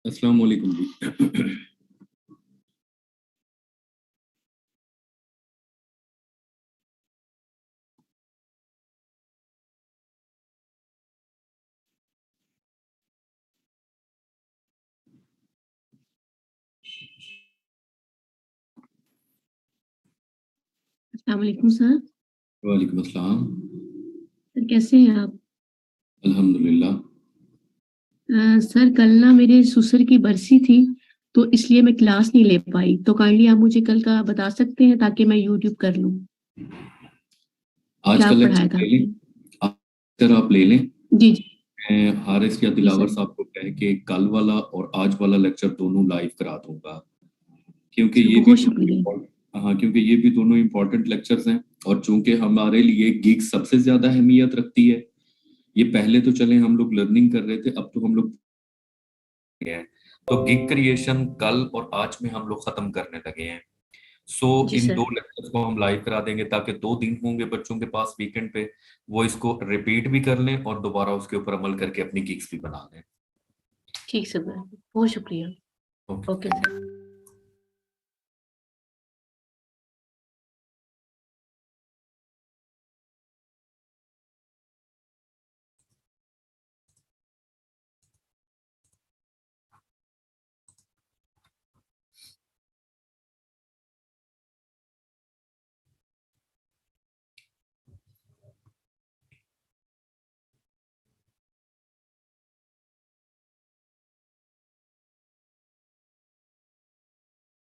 अस्सलाम वालेकुम जी। अस्सलाम वालेकुम सर। वालेकुम अस्सलाम। सर कैसे हैं आप? अल्हम्दुलिल्लाह। सर कल ना मेरे ससुर की बरसी थी, तो इसलिए मैं क्लास नहीं ले पाई। तो काइंडली आप मुझे कल का बता सकते हैं ताकि मैं यूट्यूब कर लूँ? आज क्या का लेक्चर पढ़ाया था ले लें। आपने? आज लेक्चर आप ले लें। जी, जी। मैं हारिस या जी दिलावर सर। साहब को कह के कल वाला और आज वाला लेक्चर दोनों लाइव करा दूंगा, क्योंकि सर ये भी बहुत दोनों शुक्रिया। हाँ, क्योंकि ये भी दोनों इम्पोर्टेंट लेक्चर्स हैं। और चूंकि हमारे लिए गिग सबसे ज्यादा अहमियत रखती है। ये पहले तो चले हम लोग लर्निंग कर रहे थे, अब तो हम लोग हैं। तो गिग क्रिएशन कल और आज में हम लोग खत्म करने लगे हैं। सो जी इन दो सर। लेक्चर्स को हम लाइव करा देंगे ताकि 2 दिन होंगे बच्चों के पास वीकेंड पे, वो इसको रिपीट भी कर लें और दोबारा उसके ऊपर अमल करके अपनी गिग्स भी बना लें। ठीक सर, बहुत शुक्रिया। Okay, okay thank sir. You.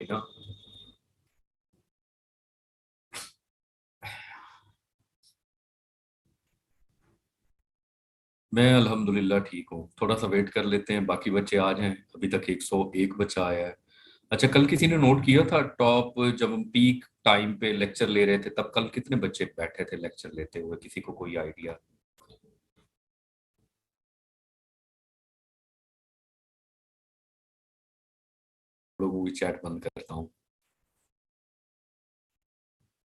ठीक है। मैं अल्हम्दुलिल्लाह ठीक हूँ। थोड़ा सा वेट कर लेते हैं, बाकी बच्चे आ जाएं। अभी तक 101 बच्चा आया है। अच्छा, कल किसी ने नोट किया था टॉप, जब हम पीक टाइम पे लेक्चर ले रहे थे तब कल कितने बच्चे बैठे थे लेक्चर लेते हुए? किसी को कोई आइडिया? लोगों की चैट बंद करता हूँ।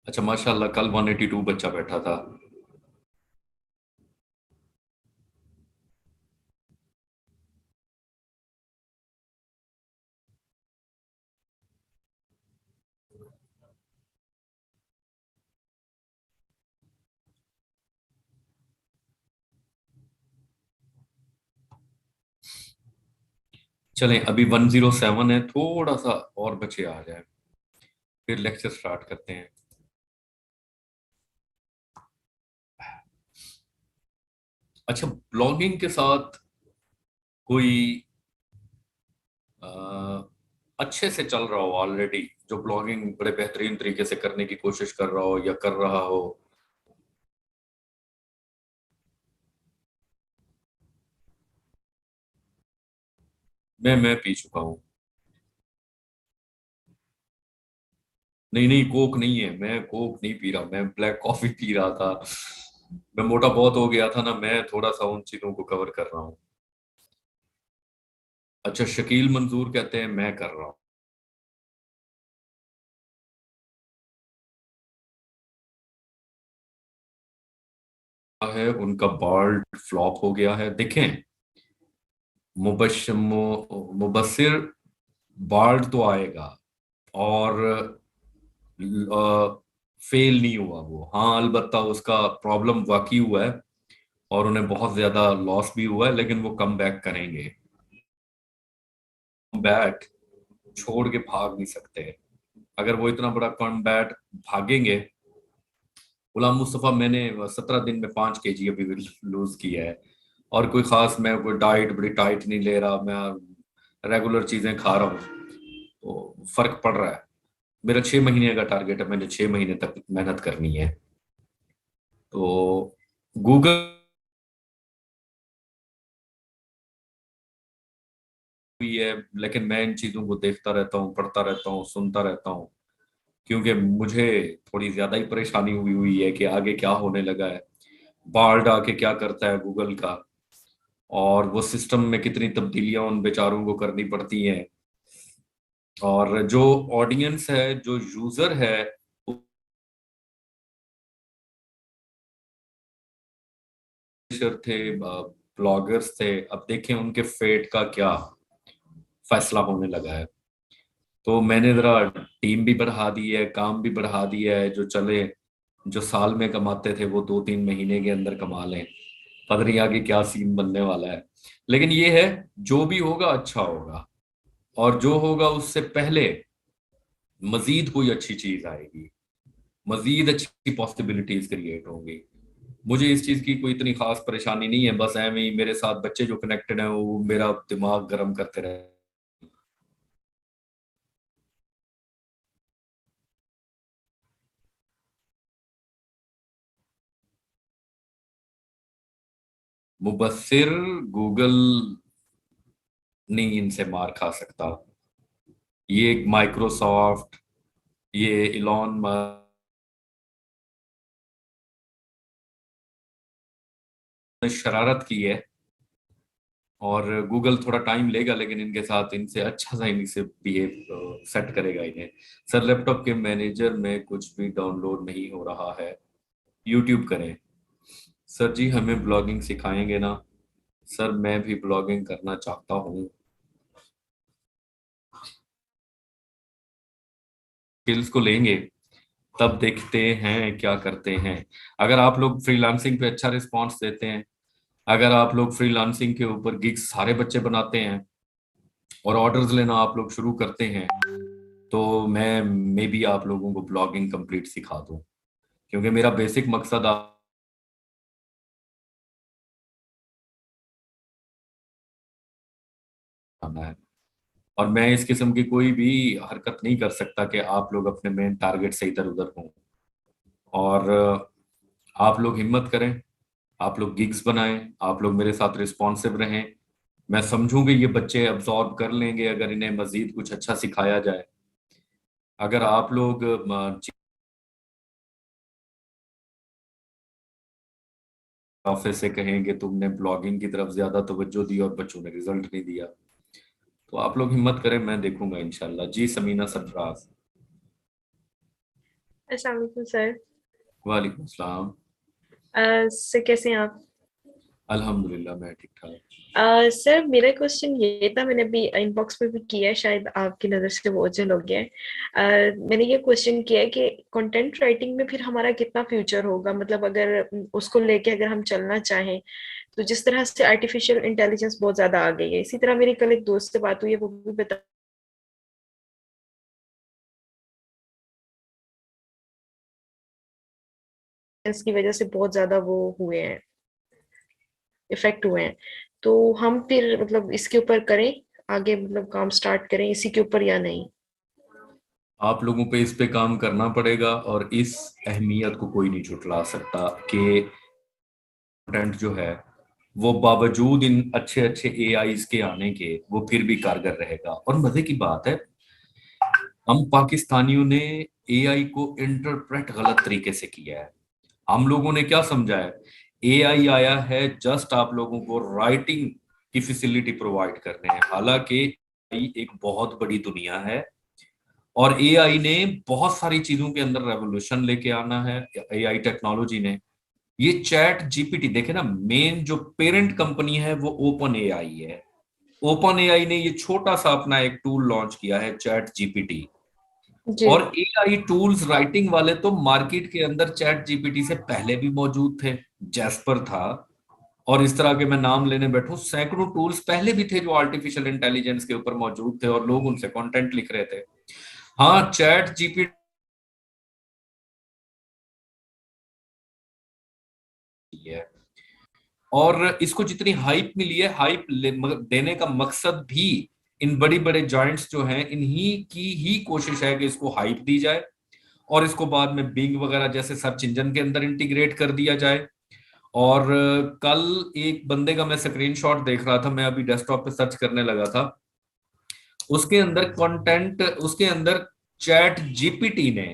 अच्छा, माशाल्लाह कल 182 बच्चा बैठा था। चलें, अभी 107 है, थोड़ा सा और बचे आ जाए फिर लेक्चर स्टार्ट करते हैं। अच्छा, ब्लॉगिंग के साथ कोई अ, अच्छे से चल रहा हो ऑलरेडी, जो ब्लॉगिंग बड़े बेहतरीन तरीके से करने की कोशिश कर रहा हो या कर रहा हो? मैं पी चुका हूँ। नहीं नहीं, कोक नहीं है, मैं कोक नहीं पी रहा, मैं ब्लैक कॉफी पी रहा था। मैं मोटा बहुत हो गया था ना, मैं थोड़ा सा उन चीजों को कवर कर रहा हूँ। अच्छा, शकील मंजूर कहते हैं मैं कर रहा हूँ। है उनका बाल्ड फ्लॉप हो गया है, देखें। मुबशिर बाल्ड तो आएगा, और फेल नहीं हुआ वो। हाँ, अलबत्ता उसका प्रॉब्लम वाकई हुआ है और उन्हें बहुत ज्यादा लॉस भी हुआ है, लेकिन वो कम बैक करेंगे। बैट छोड़ के भाग नहीं सकते। अगर वो इतना बड़ा कम बैट भागेंगे। गुलाम मुस्तफा, मैंने 17 दिन में 5 kg अभी लूज किया है। और कोई खास मैं कोई डाइट बड़ी टाइट नहीं ले रहा, मैं रेगुलर चीजें खा रहा हूँ, तो फर्क पड़ रहा है। मेरा 6 महीने का टारगेट है, मैंने 6 महीने तक मेहनत करनी है। तो गूगल भी है, लेकिन मैं इन चीजों को देखता रहता हूँ, पढ़ता रहता हूँ, सुनता रहता हूँ, क्योंकि मुझे थोड़ी ज्यादा ही परेशानी हुई हुई है कि आगे क्या होने लगा है। बाल्ड आके क्या करता है गूगल का, और वो सिस्टम में कितनी तब्दीलियां उन बेचारों को करनी पड़ती हैं। और जो ऑडियंस है, जो यूजर है, थे ब्लॉगर्स थे, अब देखें उनके फेट का क्या। फैसला होने लगा है। तो मैंने जरा टीम भी बढ़ा दी है, काम भी बढ़ा दिया है, जो चले, जो साल में कमाते थे वो 2-3 महीने के अंदर कमा लें। पता नहीं आगे क्या सीन बनने वाला है, लेकिन ये है, जो भी होगा अच्छा होगा, और जो होगा उससे पहले मजीद कोई अच्छी चीज आएगी, मजीद अच्छी पॉसिबिलिटीज क्रिएट होंगी। मुझे इस चीज की कोई इतनी खास परेशानी नहीं है, बस एवं ही मेरे साथ बच्चे जो कनेक्टेड हैं वो मेरा दिमाग गर्म करते रहे। मुबस्सिर गूगल नहीं इनसे मार खा सकता। ये माइक्रोसॉफ्ट, ये इलॉन ने शरारत की है, और गूगल थोड़ा टाइम लेगा, लेकिन इनके साथ इनसे अच्छा सा इनसे बिहेव सेट करेगा इन्हें। सर लैपटॉप के मैनेजर में कुछ भी डाउनलोड नहीं हो रहा है, यूट्यूब करें। सर जी हमें ब्लॉगिंग सिखाएंगे ना? सर मैं भी ब्लॉगिंग करना चाहता हूँ, स्किल्स को लेंगे तब देखते हैं क्या करते हैं। अगर आप लोग फ्रीलांसिंग पे अच्छा रिस्पांस देते हैं, अगर आप लोग फ्रीलांसिंग के ऊपर गिग्स सारे बच्चे बनाते हैं और ऑर्डर्स लेना आप लोग शुरू करते हैं, तो मैं मे बी आप लोगों को ब्लॉगिंग कंप्लीट सिखा दूं, क्योंकि मेरा बेसिक मकसद आना है। और मैं इस किस्म की कोई भी हरकत नहीं कर सकता कि आप लोग अपने मेन टारगेट से इधर उधर हों। और आप लोग हिम्मत करें, आप लोग गिग्स बनाएं, आप लोग मेरे साथ रिस्पॉन्सिव रहें। मैं समझूंगी ये बच्चे अब्जॉर्ब कर लेंगे अगर इन्हें मजीद कुछ अच्छा सिखाया जाए। अगर आप लोग ऑफिस से कहेंगे तुमने ब्लॉगिंग की तरफ ज्यादा तवज्जो दी और बच्चों ने रिजल्ट नहीं दिया, तो आप लोग हिम्मत करें, मैं देखूंगा इंशाल्लाह। जी समीना सरफराज। अस्सलाम वालेकुम सर। वालेकुम सलाम। सर कैसे हैं आप? अल्हम्दुलिल्लाह मैं ठीक ठाक। सर मेरा क्वेश्चन ये था, मैंने अभी इनबॉक्स में भी किया है, शायद आपकी नज़र से वो ओझल हो गया है। मैंने ये क्वेश्चन किया है कि कंटेंट राइटिंग में फिर हमारा कितना फ्यूचर होगा, मतलब अगर उसको लेके अगर हम चलना चाहें, तो जिस तरह से आर्टिफिशियल इंटेलिजेंस बहुत ज़्यादा आ गई है, इसी तरह मेरी कल एक दोस्त से बात हुई है, वो भी बता इसकी वजह से बहुत ज़्यादा वो हुए हैं, इफेक्ट हुए हैं। तो हम फिर मतलब इसके ऊपर करें आगे, मतलब काम स्टार्ट करें इसी के ऊपर या नहीं? आप लोगों पे इस पे काम करना पड़ेगा, और इस अहमियत को कोई नहीं झुठला सकता कि कंटेंट जो है वो बावजूद इन अच्छे अच्छे एआईज के आने के वो फिर भी कारगर रहेगा। और मजे की बात है, हम पाकिस्तानियों ने एआई को इंटरप्रेट गलत तरीके से किया है। हम लोगों ने क्या समझा है, एआई आया है जस्ट आप लोगों को राइटिंग की फैसिलिटी प्रोवाइड करने हैं, हालांकि AI एक बहुत बड़ी दुनिया है, और एआई ने बहुत सारी चीजों के अंदर रेवोल्यूशन लेके आना है। एआई टेक्नोलॉजी ने, ये चैट जीपीटी देखे ना, मेन जो पेरेंट कंपनी है वो ओपन एआई है। ओपन एआई ने ये छोटा सा अपना एक टूल लॉन्च किया है, चैट जीपीटी। जी। और एआई टूल्स राइटिंग वाले तो मार्केट के अंदर चैट जीपीटी से पहले भी मौजूद थे। जैस्पर था, और इस तरह के मैं नाम लेने बैठूं, सैकड़ों टूल्स पहले भी थे जो आर्टिफिशियल इंटेलिजेंस के ऊपर मौजूद थे और लोग उनसे कंटेंट लिख रहे थे। हाँ, चैट जीपीटी है, और इसको जितनी हाइप मिली है, हाइप देने का मकसद भी इन बड़ी बड़े जॉइंट्स जो हैं इन्हीं की ही कोशिश है कि इसको हाइप दी जाए, और इसको बाद में बिंग वगैरह जैसे सर्च इंजन के अंदर इंटीग्रेट कर दिया जाए। और कल एक बंदे का मैं स्क्रीनशॉट देख रहा था, मैं अभी डेस्कटॉप पे सर्च करने लगा था, उसके अंदर कंटेंट, उसके अंदर चैट जीपीटी ने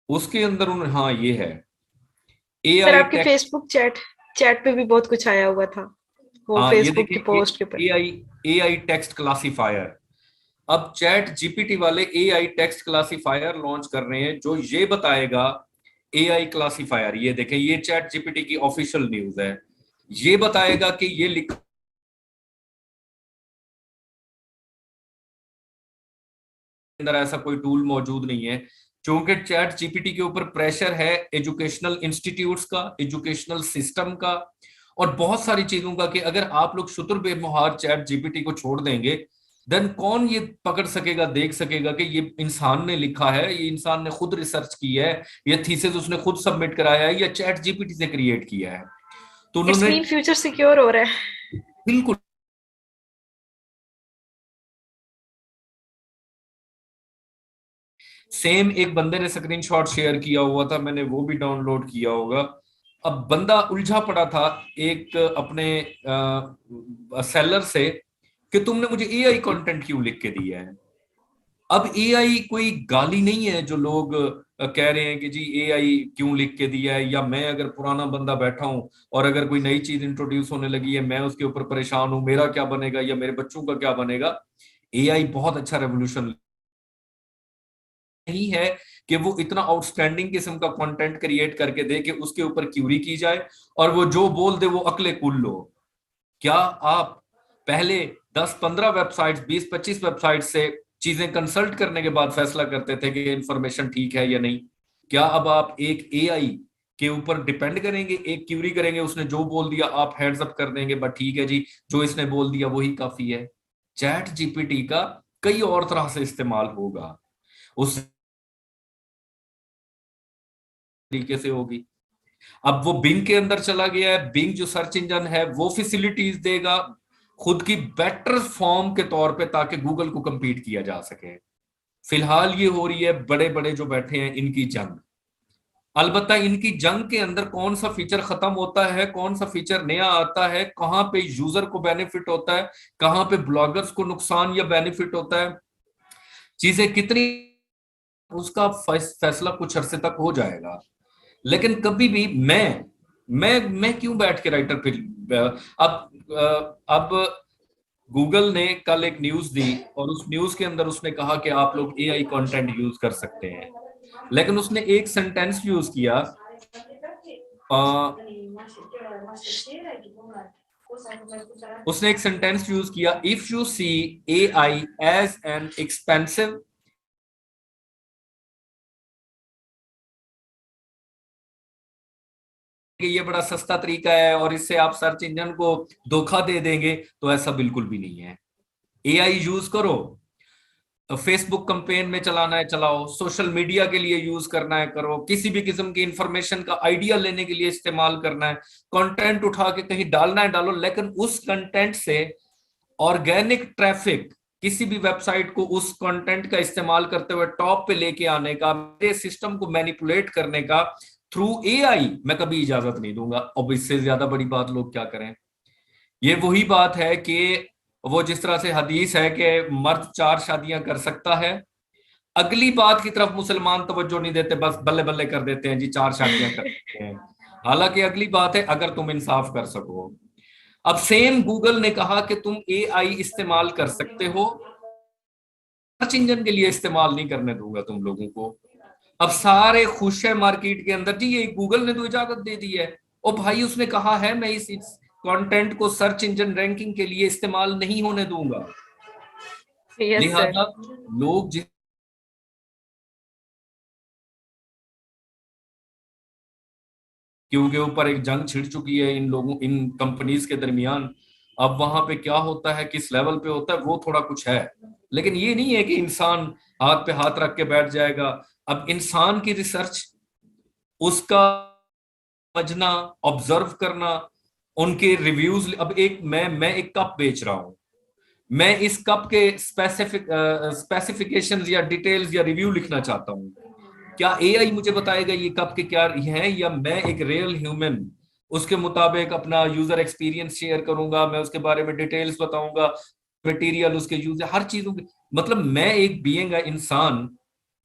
उसके अंदर उन, हाँ ये है सर एआई आपके टेक्स्ट। फेसबुक चैट चैट पे भी बहुत कुछ आया हुआ था, वो हाँ ये फेसबुक की देखिए, पोस्ट के ऊपर। AI AI text classifier. अब चैट जीपीटी वाले एआई टेक्स्ट क्लासीफायर लॉन्च कर रहे हैं जो ये बताएगा AI क्लासिफायर, ये देखें, ये चैट जीपीटी की ऑफिशियल न्यूज है, ये बताएगा कि ये लिखा अंदर ऐसा कोई टूल मौजूद नहीं है, क्योंकि चैट जीपीटी के ऊपर प्रेशर है एजुकेशनल इंस्टीट्यूट्स का, एजुकेशनल सिस्टम का, और बहुत सारी चीजों का, कि अगर आप लोग शुतुर बेमुहार चैट जीपीटी को छोड़ देंगे, देन कौन ये पकड़ सकेगा, देख सकेगा कि ये इंसान ने लिखा है, ये इंसान ने खुद रिसर्च की है, ये थीसिस उसने खुद सबमिट कराया है, या चैट जीपीटी से क्रिएट किया है। तो उन्होंने फ्यूचर सिक्योर हो रहा है। बिल्कुल सेम एक बंदे ने स्क्रीनशॉट शेयर किया हुआ था, मैंने वो भी डाउनलोड किया होगा। अब बंदा उलझा पड़ा था एक अपने सेलर से कि तुमने मुझे एआई कंटेंट क्यों लिख के दिया है। अब एआई कोई गाली नहीं है जो लोग कह रहे हैं कि जी एआई क्यों लिख के दिया है, या मैं अगर पुराना बंदा बैठा हूं और अगर कोई नई चीज इंट्रोड्यूस होने लगी है मैं उसके ऊपर परेशान हूं, मेरा क्या बनेगा या मेरे बच्चों का क्या बनेगा। एआई बहुत अच्छा रेवोल्यूशन नहीं है कि वो इतना आउटस्टैंडिंग किस्म का कंटेंट क्रिएट करके दे कि उसके ऊपर क्यूरी की जाए और वो जो बोल दे वो अकले कुल लो। क्या आप पहले 10-15 वेबसाइट्स, 20-25 वेबसाइट से चीजें कंसल्ट करने के बाद फैसला करते थे कि इंफॉर्मेशन ठीक है या नहीं? क्या अब आप एक एआई के ऊपर डिपेंड करेंगे, एक क्यूरी करेंगे, उसने जो बोल दिया आप हेड्स अप कर देंगे, बट ठीक है जी जो इसने बोल दिया वही काफी है? चैट जीपीटी का कई और तरह से इस्तेमाल होगा, उस तरीके से होगी। अब वो बिंग के अंदर चला गया है, बिंग जो सर्च इंजन है वो फैसिलिटीज देगा खुद की बेटर फॉर्म के तौर पे ताकि गूगल को compete किया जा सके। फिलहाल ये हो रही है बड़े बड़े जो बैठे हैं इनकी जंग। अलबत्ता इनकी जंग के अंदर कौन सा फीचर खत्म होता है, कौन सा फीचर नया आता है, कहां पे यूजर को बेनिफिट होता है, कहां पे ब्लॉगर्स को नुकसान या बेनिफिट होता है, चीजें कितनी, उसका फैसला कुछ अरसे तक हो जाएगा। लेकिन कभी भी मैं क्यों बैठ के राइटर फिर अब गूगल ने कल एक न्यूज दी और उस न्यूज के अंदर उसने कहा कि आप लोग एआई कंटेंट यूज कर सकते हैं, लेकिन उसने एक सेंटेंस यूज किया, उसने एक सेंटेंस यूज किया, if you see AI as an expensive, कि ये बड़ा सस्ता तरीका है और इससे आप सर्च इंजन को धोखा दे देंगे, तो ऐसा बिल्कुल भी नहीं है। एआई यूज करो, फेसबुक कैंपेन में चलाना है चलाओ, सोशल मीडिया के लिए यूज करना है करो, किसी भी किस्म की इंफॉर्मेशन का आइडिया लेने के लिए इस्तेमाल करना है, कंटेंट उठा के कहीं डालना है डालो, लेकिन उस कंटेंट से ऑर्गेनिक ट्रैफिक किसी भी वेबसाइट को उस कंटेंट का इस्तेमाल करते हुए टॉप पे लेके आने का, मेरे सिस्टम को मैनिपुलेट करने का थ्रू एआई मैं कभी इजाजत नहीं दूंगा। अब इससे ज्यादा बड़ी बात लोग क्या करें? ये वही बात है कि वो जिस तरह से हदीस है कि मर्द 4 शादियां कर सकता है, अगली बात की तरफ मुसलमान तवज्जो नहीं देते, बस बल्ले बल्ले कर देते हैं जी 4 शादियां कर सकते हैं। हालांकि अगली बात है अगर तुम इंसाफ कर सको। अब सेम गूगल ने कहा कि तुम एआई इस्तेमाल कर सकते हो, सर्च इंजन के लिए इस्तेमाल नहीं करने दूंगा तुम लोगों को। अब सारे खुश है मार्केट के अंदर, जी ये गूगल ने तो इजाजत दे दी है, ओ भाई उसने कहा है मैं इस कंटेंट को सर्च इंजन रैंकिंग के लिए इस्तेमाल नहीं होने दूंगा। लिहाजा लोग जिस क्योंकि ऊपर एक जंग छिड़ चुकी है इन लोगों, इन कंपनीज के दरमियान, अब वहां पे क्या होता है, किस लेवल पे होता है वो थोड़ा कुछ है, लेकिन ये नहीं है कि इंसान हाथ पे हाथ रख के बैठ जाएगा। अब इंसान की रिसर्च, उसका समझना, ऑब्जर्व करना, उनके रिव्यूज, अब एक मैं एक कप बेच रहा हूं, मैं इस कप के स्पेसिफिकेशंस या डिटेल्स या रिव्यू लिखना चाहता हूं, क्या एआई मुझे बताएगा ये कप के क्या हैं, या मैं एक रियल ह्यूमन उसके मुताबिक अपना यूजर एक्सपीरियंस शेयर करूंगा, मैं उसके बारे में डिटेल्स बताऊंगा, मटेरियल उसके यूज हर चीजों की, मतलब मैं एक बीइंग है इंसान,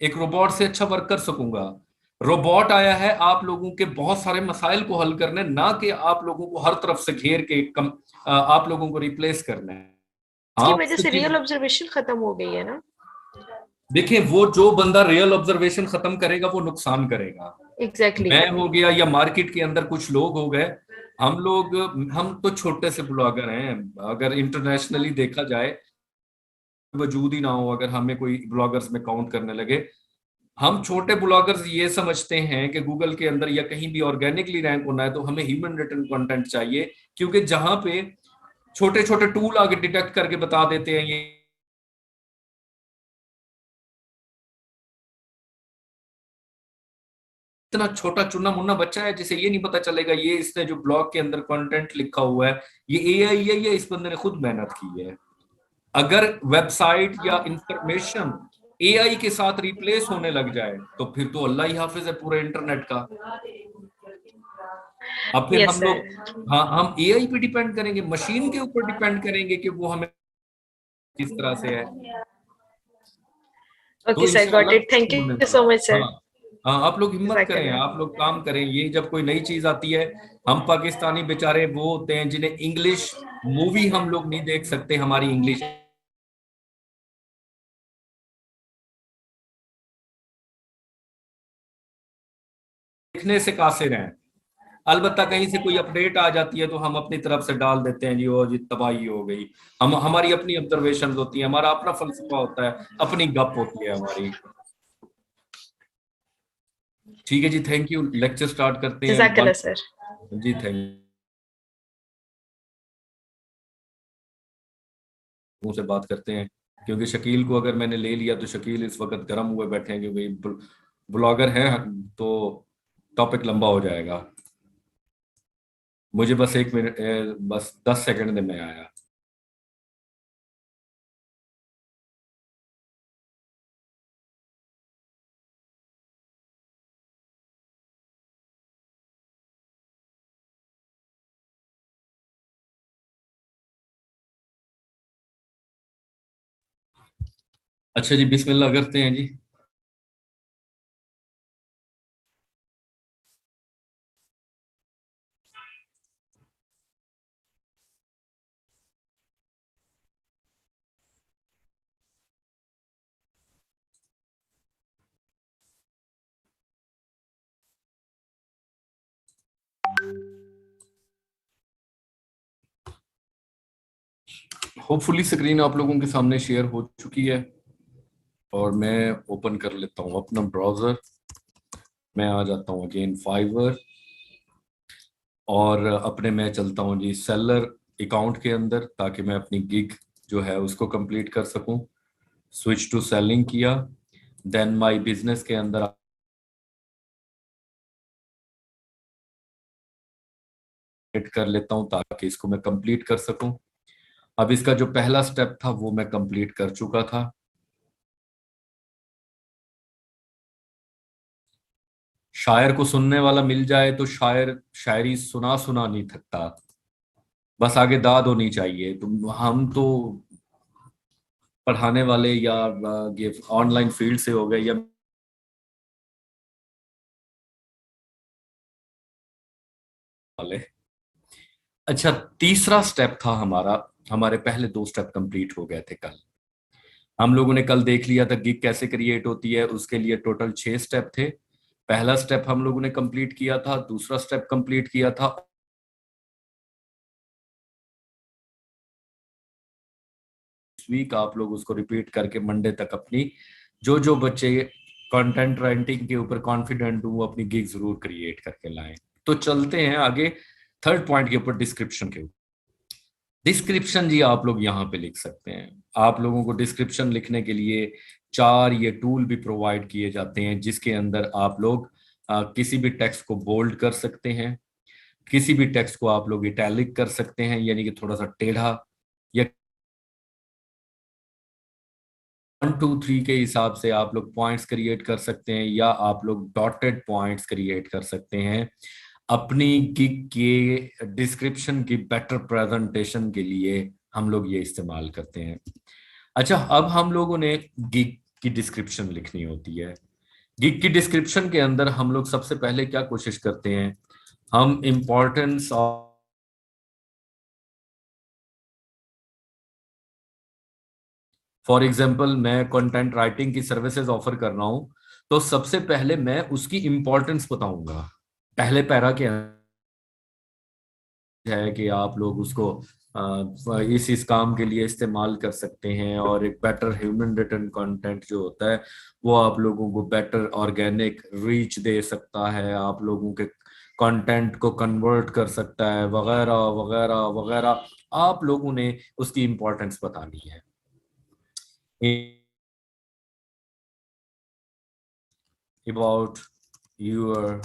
एक रोबोट से अच्छा वर्क कर सकूंगा। रोबोट आया है आप लोगों के बहुत सारे मसाइल को हल करने, ना कि आप लोगों को हर तरफ से घेर के आप लोगों को रिप्लेस करना है। इसकी वजह से रियल ऑब्जर्वेशन खत्म हो गई है ना। देखिए वो जो बंदा रियल ऑब्जर्वेशन खत्म करेगा वो नुकसान करेगा, एग्जैक्टली। मैं हो गया या मार्केट के अंदर कुछ लोग हो गए, हम तो छोटे से ब्लॉगर हैं। अगर इंटरनेशनली देखा जाए, वजूद ही ना हो अगर हमें कोई ब्लॉगर्स में काउंट करने लगे, हम छोटे ब्लॉगर्स ये समझते हैं कि गूगल के अंदर या कहीं भी ऑर्गेनिकली रैंक होना है तो हमें ह्यूमन रिटन कंटेंट चाहिए, क्योंकि जहां पे छोटे छोटे टूल आगे डिटेक्ट करके बता देते हैं ये इतना छोटा चुना मुन्ना बच्चा है जिसे ये नहीं पता चलेगा ये इसने जो ब्लॉग के अंदर कंटेंट लिखा हुआ है ये एआई है या इस बंदे ने खुद मेहनत की है। अगर वेबसाइट या इंफॉर्मेशन एआई के साथ रिप्लेस होने लग जाए तो फिर तो अल्लाह ही हाफिज है पूरे इंटरनेट का। अब फिर यस हम सर। लोग, हाँ, हम एआई पे डिपेंड करेंगे, मशीन के ऊपर डिपेंड करेंगे कि वो हमें किस तरह से है। तो ओके सर, गॉट इंशाल्लाह इट, थैंक होने यू वाला सो है। Much sir. हाँ, हाँ, आप लोग हिम्मत करें, जज़ाकल्लाह। आप लोग काम करें, ये जब कोई नई चीज आती है, हम पाकिस्तानी बेचारे वो होते हैं जिन्हें इंग्लिश मूवी हम लोग नहीं देख सकते, हमारी इंग्लिश देखने से कासिर हैं। अलबत्ता कहीं से कोई अपडेट आ जाती है तो हम अपनी तरफ से डाल देते हैं जी, वो जी तबाही हो गई। हम हमारी अपनी ऑब्जर्वेशन होती है, हमारा अपना फलसफा होता है, अपनी गप होती है हमारी। ठीक है जी, थैंक यू, लेक्चर स्टार्ट करते हैं जज़ाकल्लाह सर। जी थैंक यू से बात करते हैं, क्योंकि शकील को अगर मैंने ले लिया तो शकील इस वक्त गर्म हुए बैठे हैं क्योंकि ब्लॉगर हैं, तो टॉपिक लंबा हो जाएगा। मुझे बस 1 मिनट, बस 10 सेकंड में आया। अच्छा जी, बिस्मिल्लाह करते हैं जी। होपफुली स्क्रीन आप लोगों के सामने शेयर हो चुकी है और मैं ओपन कर लेता हूँ अपना ब्राउजर। मैं आ जाता हूँ अगेन फाइवर और अपने मैं चलता हूँ जी सेलर अकाउंट के अंदर, ताकि मैं अपनी गिग जो है उसको कंप्लीट कर सकूं। स्विच टू सेलिंग किया, देन माय बिजनेस के अंदर एड कर लेता हूं ताकि इसको मैं कंप्लीट कर सकूं। अब इसका जो पहला स्टेप था वो मैं कंप्लीट कर चुका था। शायर को सुनने वाला मिल जाए तो शायर शायरी सुना सुना नहीं थकता, बस आगे दाद होनी चाहिए। तो हम तो पढ़ाने वाले या ये ऑनलाइन फील्ड से हो गए या वाले। अच्छा, तीसरा स्टेप था हमारा, हमारे पहले 2 स्टेप कंप्लीट हो गए थे कल। हम लोगों ने कल देख लिया था गिग कैसे क्रिएट होती है, उसके लिए टोटल 6 स्टेप थे। पहला स्टेप हम लोगों ने कंप्लीट किया था, दूसरा स्टेप कंप्लीट किया था। इस वीक आप लोग उसको रिपीट करके मंडे तक अपनी जो जो बच्चे कंटेंट राइटिंग के ऊपर कॉन्फिडेंट हूँ अपनी गिग जरूर क्रिएट करके लाएं। तो चलते हैं आगे थर्ड पॉइंट के ऊपर, डिस्क्रिप्शन के ऊपर। डिस्क्रिप्शन जी आप लोग यहाँ पे लिख सकते हैं। आप लोगों को डिस्क्रिप्शन लिखने के लिए 4 ये टूल भी प्रोवाइड किए जाते हैं, जिसके अंदर आप लोग किसी भी टेक्स्ट को बोल्ड कर सकते हैं, किसी भी टेक्स्ट को आप लोग इटैलिक कर सकते हैं, यानी कि थोड़ा सा टेढ़ा, या 1 2 3 के हिसाब से आप लोग पॉइंट्स क्रिएट कर सकते हैं, या आप लोग डॉटेड पॉइंट्स क्रिएट कर सकते हैं अपनी गिग के डिस्क्रिप्शन की बेटर प्रेजेंटेशन के लिए। हम लोग ये इस्तेमाल करते हैं। अच्छा, अब हम लोगों ने गिग की डिस्क्रिप्शन लिखनी होती है। गिग की डिस्क्रिप्शन के अंदर हम लोग सबसे पहले क्या कोशिश करते हैं, हम इम्पोर्टेंस ऑफ, फॉर एग्जाम्पल मैं कंटेंट राइटिंग की सर्विसेज ऑफर कर रहा हूँ, तो सबसे पहले मैं उसकी इंपॉर्टेंस बताऊंगा। पहले पैरा के है कि आप लोग उसको इस काम के लिए इस्तेमाल कर सकते हैं, और एक बेटर ह्यूमन रिटर्न कंटेंट जो होता है वो आप लोगों को बेटर ऑर्गेनिक रीच दे सकता है, आप लोगों के कंटेंट को कन्वर्ट कर सकता है, वगैरह वगैरह वगैरह। आप लोगों ने उसकी इंपॉर्टेंस बतानी है। अबाउट यूर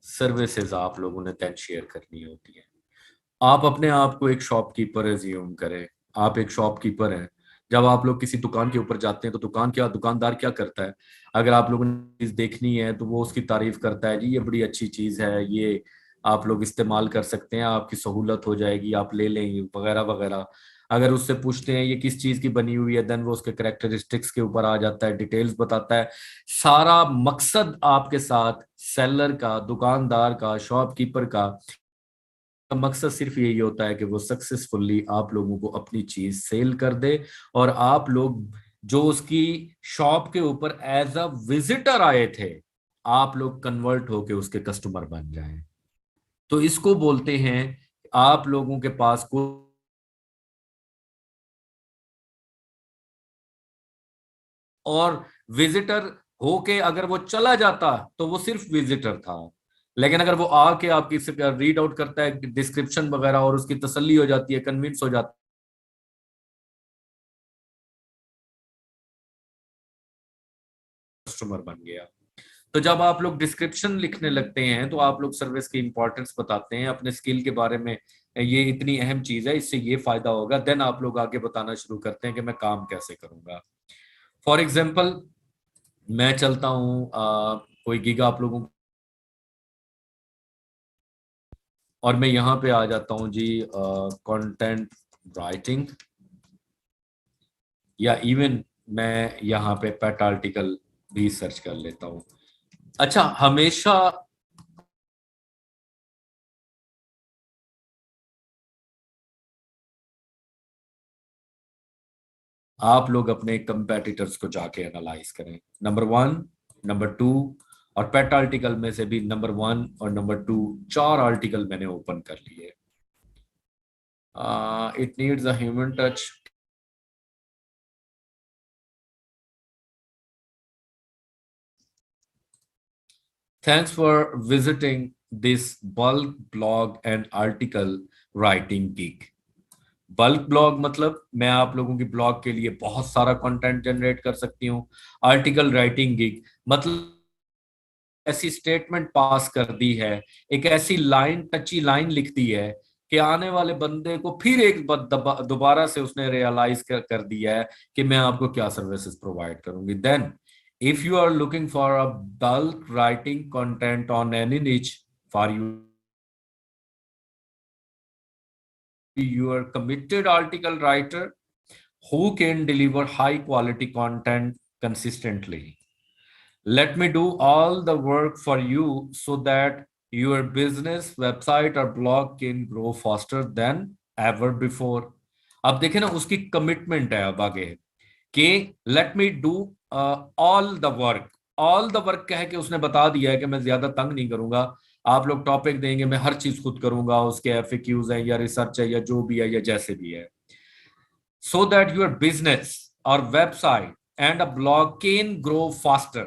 सर्विसेज आप लोगों ने देन शेयर करनी होती है। आप अपने आप को एक शॉपकीपर एज्यूम करें। आप एक शॉपकीपर हैं। जब आप लोग किसी दुकान के ऊपर जाते हैं तो दुकानदार क्या करता है? अगर आप लोगों ने चीज देखनी है तो वो उसकी तारीफ करता है, जी ये बड़ी अच्छी चीज है, ये आप लोग इस्तेमाल कर सकते हैं, आपकी सहूलत हो जाएगी, आप ले लेंगे, वगैरह वगैरह। अगर उससे पूछते हैं ये किस चीज की बनी हुई है, देन वो उसके करेक्टरिस्टिक्स के ऊपर आ जाता है, डिटेल्स बताता है। सारा मकसद आपके साथ सेलर का, दुकानदार का, शॉपकीपर का मकसद सिर्फ यही होता है कि वो सक्सेसफुली आप लोगों को अपनी चीज सेल कर दे, और आप लोग जो उसकी शॉप के ऊपर एज अ विजिटर आए थे, आप लोग कन्वर्ट होके उसके कस्टमर बन जाएं। तो इसको बोलते हैं आप लोगों के पास को, और विजिटर होके अगर वो चला जाता तो वो सिर्फ विजिटर था, लेकिन अगर वो आके आपकी रीड आउट करता है डिस्क्रिप्शन वगैरह और उसकी तसल्ली हो जाती है, कन्विंस हो जाता है, कस्टमर बन गया। तो जब आप लोग डिस्क्रिप्शन लिखने लगते हैं तो आप लोग सर्विस की इंपॉर्टेंस बताते हैं, अपने स्किल के बारे में, ये इतनी अहम चीज है, इससे ये फायदा होगा, देन आप लोग आगे बताना शुरू करते हैं कि मैं काम कैसे करूंगा। फॉर एग्जाम्पल, मैं चलता हूँ कोई गिग आप लोगों, और मैं यहाँ पे आ जाता हूँ जी कंटेंट राइटिंग, या इवन मैं यहाँ पे पेट आर्टिकल भी सर्च कर लेता हूँ। अच्छा, हमेशा आप लोग अपने कंपेटिटर्स को जाके एनालाइज करें, नंबर 1, नंबर 2, और पेट आर्टिकल में से भी नंबर 1 और नंबर 2, 4 आर्टिकल मैंने ओपन कर लिए। It needs a human touch. Thanks for visiting this bulk blog and article writing gig. Bulk blog मतलब मैं आप लोगों की ब्लॉग के लिए बहुत सारा कंटेंट जनरेट कर सकती हूँ। आर्टिकल राइटिंग गिग मतलब ऐसी स्टेटमेंट पास कर दी है, एक ऐसी लाइन, टची लाइन लिख दी है कि आने वाले बंदे को फिर एक दोबारा से उसने रियलाइज कर दिया है कि मैं आपको क्या सर्विसेज प्रोवाइड करूंगी। Then if you are looking for a bulk writing content on any niche, for you are committed article writer who can deliver high quality content consistently. Let me do all the work for you so that your business, website or blog can grow faster than ever before. अब देखें ना, उसकी commitment है अब आगे कि let me do all the work. All the work कह के उसने बता दिया है कि मैं ज्यादा तंग नहीं करूंगा, आप लोग टॉपिक देंगे, मैं हर चीज खुद करूंगा, उसके एफएक्यूज है या रिसर्च है या जो भी है या जैसे भी है, so that your business or website and a blog can grow faster.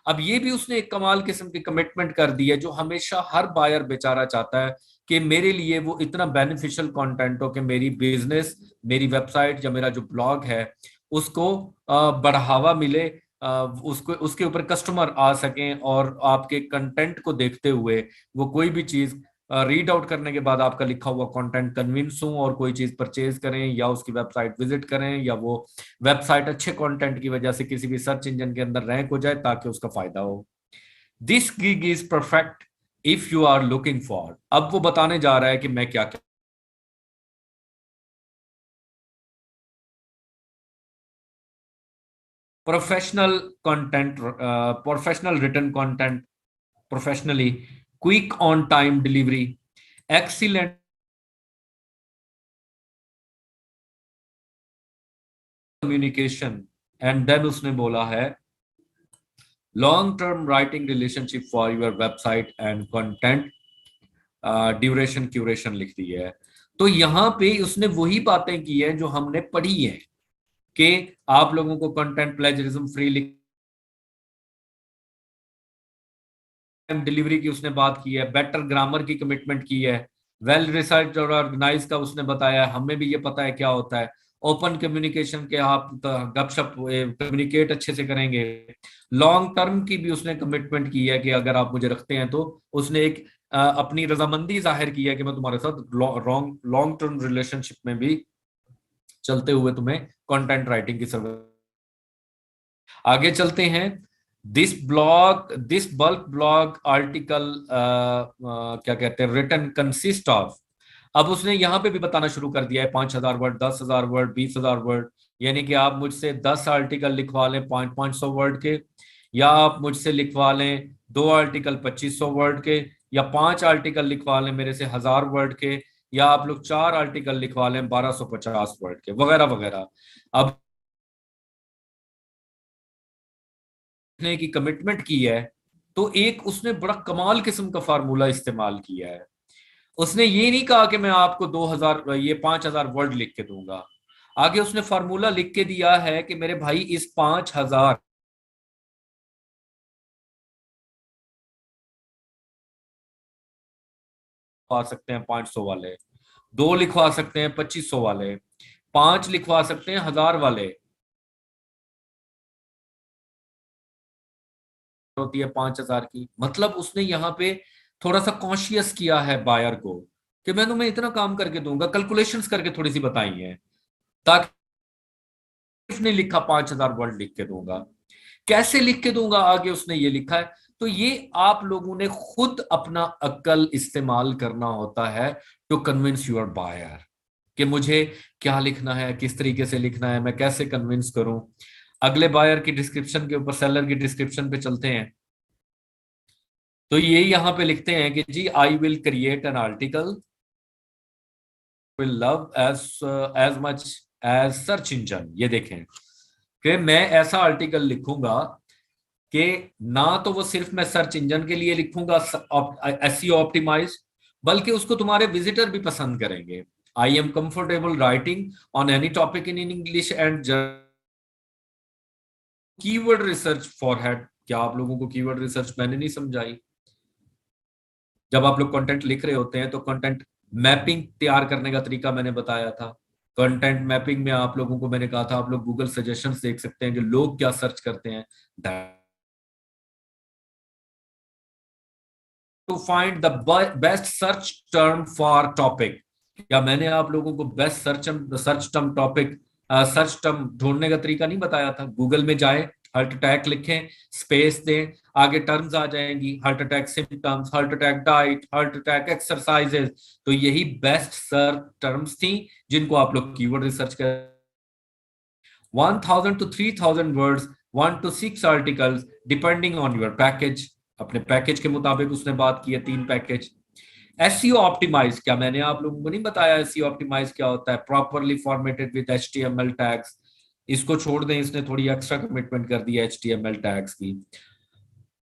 अब ये भी उसने एक कमाल किस्म की कमिटमेंट कर दी है, जो हमेशा हर बायर बेचारा चाहता है कि मेरे लिए वो इतना बेनिफिशियल कंटेंट हो कि मेरी बिजनेस, मेरी वेबसाइट या मेरा जो ब्लॉग है उसको बढ़ावा मिले, उसको उसके ऊपर कस्टमर आ सकें, और आपके कंटेंट को देखते हुए वो कोई भी चीज रीड आउट करने के बाद आपका लिखा हुआ कंटेंट कन्विंस हो और कोई चीज परचेज करें या उसकी वेबसाइट विजिट करें, या वो वेबसाइट अच्छे कंटेंट की वजह से किसी भी सर्च इंजन के अंदर रैंक हो जाए ताकि उसका फायदा हो। This gig is perfect if you are looking for. अब वो बताने जा रहा है कि मैं क्या क्या professional content, professional written content professionally, quick on time delivery, excellent communication, and then उसने बोला है long term writing relationship for your website and content duration curation लिख दी है। तो यहाँ पे उसने वही बातें की है जो हमने पढ़ी है कि आप लोगों को कंटेंट प्लेजरिज्म फ्री डिलीवरी की उसने बात की है, बेटर ग्रामर की कमिटमेंट की है, वेल रिसर्च और ऑर्गेनाइज का उसने बताया, हमें भी ये पता है क्या होता है, ओपन कम्युनिकेशन के आप गपशप कम्युनिकेट अच्छे से करेंगे, लॉन्ग टर्म की भी उसने कमिटमेंट की है कि अगर आप मुझे रखते हैं तो उसने एक अपनी रजामंदी जाहिर की है कि मैं तुम्हारे साथ लॉन्ग टर्म रिलेशनशिप में भी चलते हुए तुम्हें कंटेंट राइटिंग की सर्विस। आगे चलते हैं। दिस बल्क ब्लॉग आर्टिकल क्या कहते हैं रिटन कंसिस्ट ऑफ। अब उसने यहां पे भी बताना शुरू कर दिया है 5,000 वर्ड, 10,000 वर्ड, 20,000 वर्ड, यानी कि आप मुझसे 10 आर्टिकल लिखवा लें 500 वर्ड के, या आप मुझसे लिखवा लें 2 आर्टिकल 2500 वर्ड के, या 5 आर्टिकल लिखवा लें मेरे से 1000 वर्ड के, या आप लोग 4 आर्टिकल लिखवा लें 1250 वर्ड के, वगैरह वगैरह। अब की कमिटमेंट की है तो एक उसने बड़ा कमाल किस्म का फार्मूला इस्तेमाल किया है। उसने ये नहीं कहा कि मैं आपको 2000 ये 5000 वर्ड लिख के दूंगा। आगे उसने फार्मूला लिख के दिया है कि मेरे भाई इस 5000 लिखवा सकते हैं 500 वाले, 2 लिखवा सकते हैं 2500 वाले, 5 लिखवा सकते हैं 1000 वाले, होती है 5000 की। मतलब उसने यहाँ पे थोड़ा सा कॉन्शियस किया है बायर को कि मैं तुम्हें इतना काम करके दूंगा, कैलकुलेशंस करके थोड़ी सी बताई है, ताकि उसने लिखा 5000 वर्ड लिख के दूंगा। कैसे लिख के दूंगा आगे उसने ये लिखा है। तो ये आप लोगों ने खुद अपना अक्ल इस्तेमाल करना होता है टू कन्विंस योर बायर कि मुझे क्या लिखना है, किस तरीके से लिखना है, मैं कैसे कन्विंस करूं। अगले बायर की डिस्क्रिप्शन के ऊपर, सेलर की डिस्क्रिप्शन पे चलते हैं। तो ये यहां पे लिखते हैं कि जी I will create an article will love as much as search engine. ये देखें कि मैं ऐसा आर्टिकल लिखूंगा कि ना तो वो सिर्फ मैं सर्च इंजन के लिए लिखूंगा एसईओ ऑप्टिमाइज, बल्कि उसको तुम्हारे विजिटर भी पसंद करेंगे। I am comfortable writing on any topic in English and keyword research for head. क्या आप लोगों को कीवर्ड रिसर्च मैंने नहीं समझाई? जब आप लोग कंटेंट लिख रहे होते हैं तो कंटेंट मैपिंग तैयार करने का तरीका मैंने बताया था। कंटेंट मैपिंग में आप लोगों को मैंने कहा था आप लोग गूगल सजेशंस देख सकते हैं कि लोग क्या सर्च करते हैं to find the best search term for topic. क्या मैंने आप लोगों को best search term topic search term ढूंढने का तरीका नहीं बताया था? गूगल में जाएं, हार्ट अटैक लिखें, स्पेस दें, आगे टर्म्स आ जाएंगी, heart attack symptoms, heart attack diet, heart attack exercises. तो यही बेस्ट सर्च टर्म्स थी जिनको आप लोग कीवर्ड रिसर्च कर। 1000 to 3000 words, 1 to 6 articles depending on your package. अपने पैकेज के मुताबिक उसने बात की है 3 पैकेज। एसईओ ऑप्टिमाइज, क्या मैंने आप लोगों को नहीं बताया एसईओ ऑप्टिमाइज क्या होता है? Properly formatted with HTML tags. इसको छोड़ दें, इसने थोड़ी एक्स्ट्रा कमिटमेंट कर दी है एचटीएमएल टैग्स की।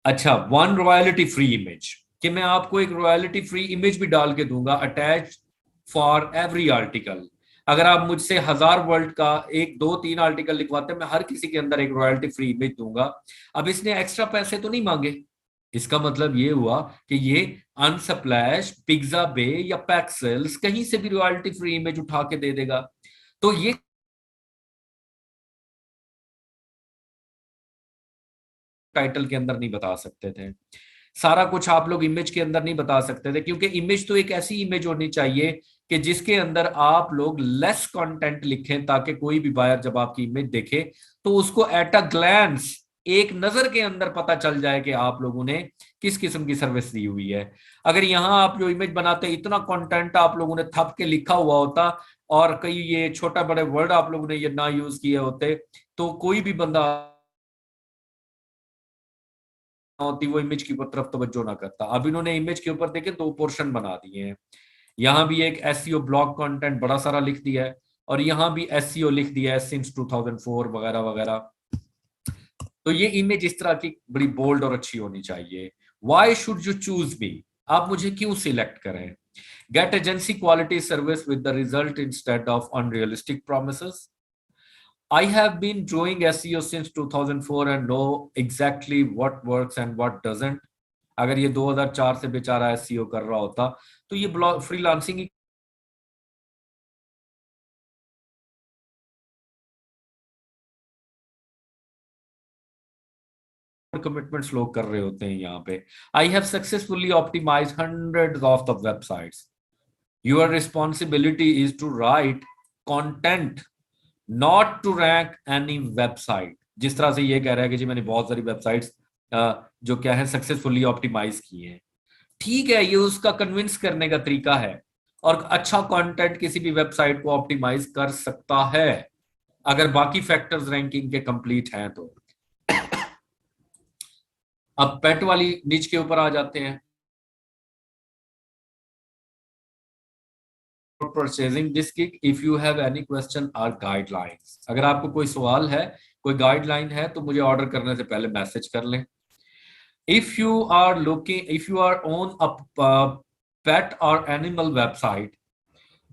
अच्छा, 1 रॉयल्टी फ्री इमेज, कि मैं आपको एक रॉयल्टी फ्री इमेज भी डाल के दूंगा अटैच फॉर एवरी आर्टिकल। अगर आप मुझसे 1000 वर्ड का 1 2 3 आर्टिकल लिखवाते हैं, मैं हर किसी के अंदर एक रॉयल्टी फ्री इमेज दूंगा। अब इसने एक्स्ट्रा पैसे तो नहीं मांगे। इसका मतलब ये हुआ कि ये अनसप्लैश, पिज्जा बे या पैक्सेल्स कहीं से भी रॉयल्टी फ्री इमेज उठा के दे देगा। तो ये टाइटल के अंदर नहीं बता सकते थे, सारा कुछ आप लोग इमेज के अंदर नहीं बता सकते थे, क्योंकि इमेज तो एक ऐसी इमेज होनी चाहिए कि जिसके अंदर आप लोग लेस कंटेंट लिखें, ताकि कोई भी बायर जब आपकी इमेज देखे तो उसको एट अ ग्लैंस, एक नजर के अंदर पता चल जाए कि आप लोगों ने किस किस्म की सर्विस दी हुई है। अगर यहां आप जो इमेज बनाते इतना कंटेंट आप लोगों ने थप के लिखा हुआ होता और कई ये छोटा बड़े वर्ड आप लोगों ने ये ना यूज किए होते, तो कोई भी बंदा होती वो इमेज की तरफ तवज्जो ना करता। अब इन्होंने इमेज के ऊपर देखे 2 पोर्शन बना दिए हैं। यहाँ भी एक एसईओ ब्लॉग कंटेंट बड़ा सारा लिख दिया है और यहाँ भी एसईओ लिख दिया है सिंस 2004 वगैरह वगैरह। तो ये इमेज इस तरह की बड़ी बोल्ड और अच्छी होनी चाहिए। Why should you choose me, आप मुझे क्यों सिलेक्ट करें। Get agency quality service with the result instead of unrealistic promises. I have been doing SEO since 2004 and know exactly what works and what doesn't. अगर ये 2004 से बेचारा SEO कर रहा होता तो ये ब्लॉग फ्रीलांसिंग ही कमिटमेंट्स लोग कर रहे होते हैं यहाँ पे। I have successfully optimize hundreds of the websites. Your responsibility is to write content, not to rank any website. जिस तरह से ये कह रहा है कि जी मैंने बहुत सारी वेबसाइट्स जो क्या है सक्सेसफुली ऑप्टिमाइज की हैं, ठीक है, ये उसका कन्विंस करने का तरीका है। और अच्छा कंटेंट किसी भी वेबसाइट को ऑप्टिमाइज कर सकता है अगर बाकी फैक्टर्स रैंकिंग के कंप्लीट हैं तो। अब पेट वाली निच के ऊपर आ जाते हैं। Purchasing this gig if you have any question और गाइडलाइंस, अगर आपको कोई सवाल है, कोई गाइडलाइन है तो मुझे ऑर्डर करने से पहले मैसेज कर लें। If you are on a pet और animal website,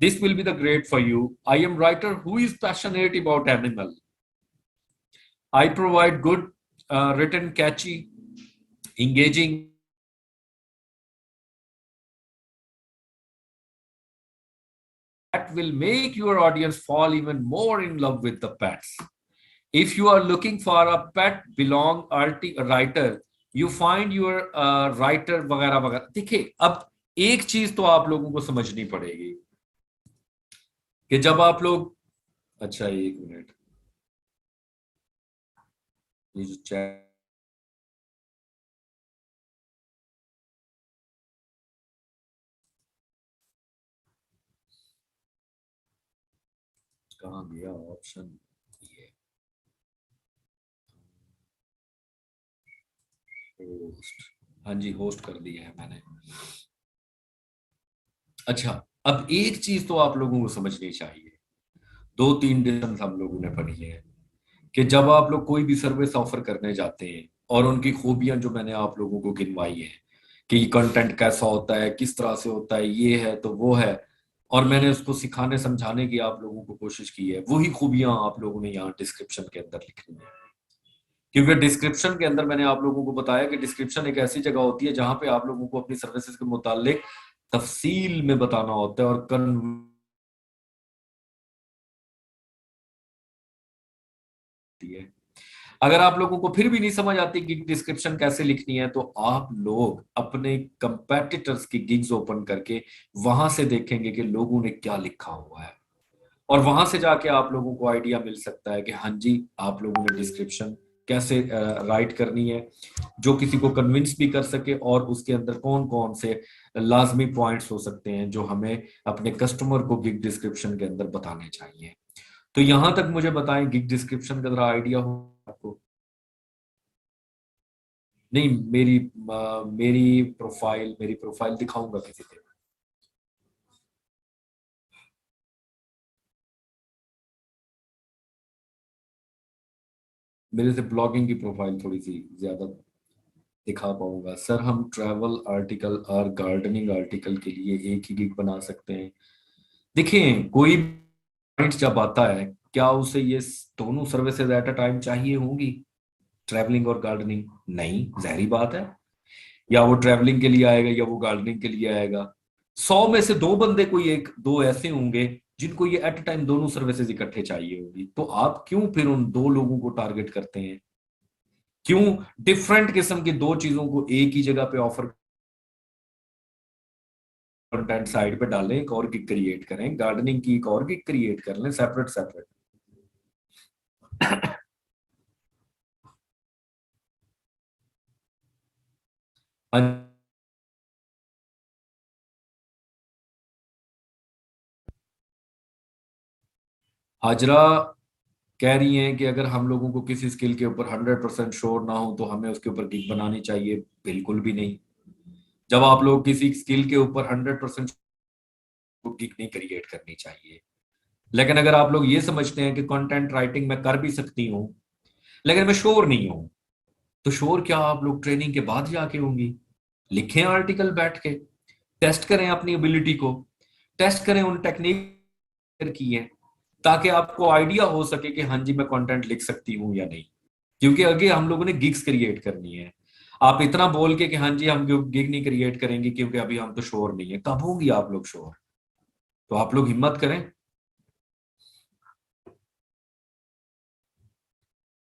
this will be the great for you. I am writer who is passionate about animal. I provide good written, catchy, engaging that will make your audience fall even more in love with the pets. If you are looking for a pet belong writer, you find your writer वगैरह वगैरह। देखिए अब एक चीज तो आप लोगों को समझनी पड़ेगी कि जब आप लोग, अच्छा एक मिनट, ये जो चैट कहाँ गया ऑप्शन, ये होस्ट, हाँ जी होस्ट कर दिया है मैंने। अच्छा अब एक चीज तो आप लोगों को समझनी चाहिए, 2-3 डिफरेंस हम लोगों ने पढ़ी है कि जब आप लोग कोई भी सर्विस ऑफर करने जाते हैं और उनकी खूबियां जो मैंने आप लोगों को गिनवाई है कि कंटेंट कैसा होता है, किस तरह से होता है, ये है तो वो है, और मैंने उसको सिखाने समझाने की आप लोगों को कोशिश की है, वही खूबियां आप लोगों ने यहाँ डिस्क्रिप्शन के अंदर लिखनी है। क्योंकि डिस्क्रिप्शन के अंदर मैंने आप लोगों को बताया कि डिस्क्रिप्शन एक ऐसी जगह होती है जहां पे आप लोगों को अपनी सर्विसेज के मुतालिक तफसील में बताना होता है और है। अगर आप लोगों को फिर भी नहीं समझ आती गिग डिस्क्रिप्शन कैसे लिखनी है तो आप लोग अपने कंपेटिटर्स की गिग्स ओपन करके वहां से देखेंगे कि लोगों ने क्या लिखा हुआ है, और वहां से जाके आप लोगों को आइडिया मिल सकता है कि हाँ जी आप लोगों ने डिस्क्रिप्शन कैसे राइट करनी है जो किसी को कन्विंस भी कर सके, और उसके अंदर कौन कौन से लाजमी पॉइंट्स हो सकते हैं जो हमें अपने कस्टमर को गिग डिस्क्रिप्शन के अंदर बताने चाहिए। तो यहां तक मुझे बताएं गिग डिस्क्रिप्शन का जरा आइडिया हो आपको। नहीं मेरी प्रोफाइल दिखाऊंगा किसी के। मेरे से ब्लॉगिंग की प्रोफाइल थोड़ी सी ज्यादा दिखा पाऊंगा। सर हम ट्रैवल आर्टिकल और गार्डनिंग आर्टिकल के लिए एक ही गिग बना सकते हैं। देखिए कोई क्लाइंट जब आता है क्या उसे ये दोनों सर्विसेज एट अ टाइम चाहिए होंगी, ट्रैवलिंग और गार्डनिंग? नहीं, जहरी बात है। या वो ट्रैवलिंग के लिए आएगा या वो गार्डनिंग के लिए आएगा। 100 में से 2 बंदे कोई एक दो ऐसे होंगे जिनको ये एट अ टाइम दोनों सर्विसेज इकट्ठे चाहिए होगी। तो आप क्यों फिर उन 2 लोगों को टारगेट करते हैं? क्यों डिफरेंट किस्म की 2 चीजों को एक ही जगह पे ऑफर, कंटेंट साइड पे डालें, एक और गिग क्रिएट करें, गार्डनिंग की एक और गिग क्रिएट कर लें सेपरेट सेपरेट। हाजरा कह रही हैं कि अगर हम लोगों को किसी स्किल के ऊपर 100% श्योर ना हो तो हमें उसके ऊपर गिग बनानी चाहिए। बिल्कुल भी नहीं। जब आप लोग किसी स्किल के ऊपर 100% गिग नहीं क्रिएट करनी चाहिए। लेकिन अगर आप लोग ये समझते हैं कि कंटेंट राइटिंग मैं कर भी सकती हूँ लेकिन मैं श्योर नहीं हूँ, तो श्योर क्या आप लोग ट्रेनिंग के बाद जाके होंगी? लिखें आर्टिकल बैठ के, टेस्ट करें अपनी एबिलिटी को, टेस्ट करें उन टेक्निक की है, ताकि आपको आइडिया हो सके कि हाँ जी मैं कंटेंट लिख सकती हूँ या नहीं। क्योंकि आगे हम लोगों ने गिग्स क्रिएट करनी है। आप इतना बोल के कि हाँ जी हम गिग नहीं क्रिएट करेंगे क्योंकि अभी हम तो श्योर नहीं है, कब होंगी आप लोग श्योर? तो आप लोग हिम्मत करें।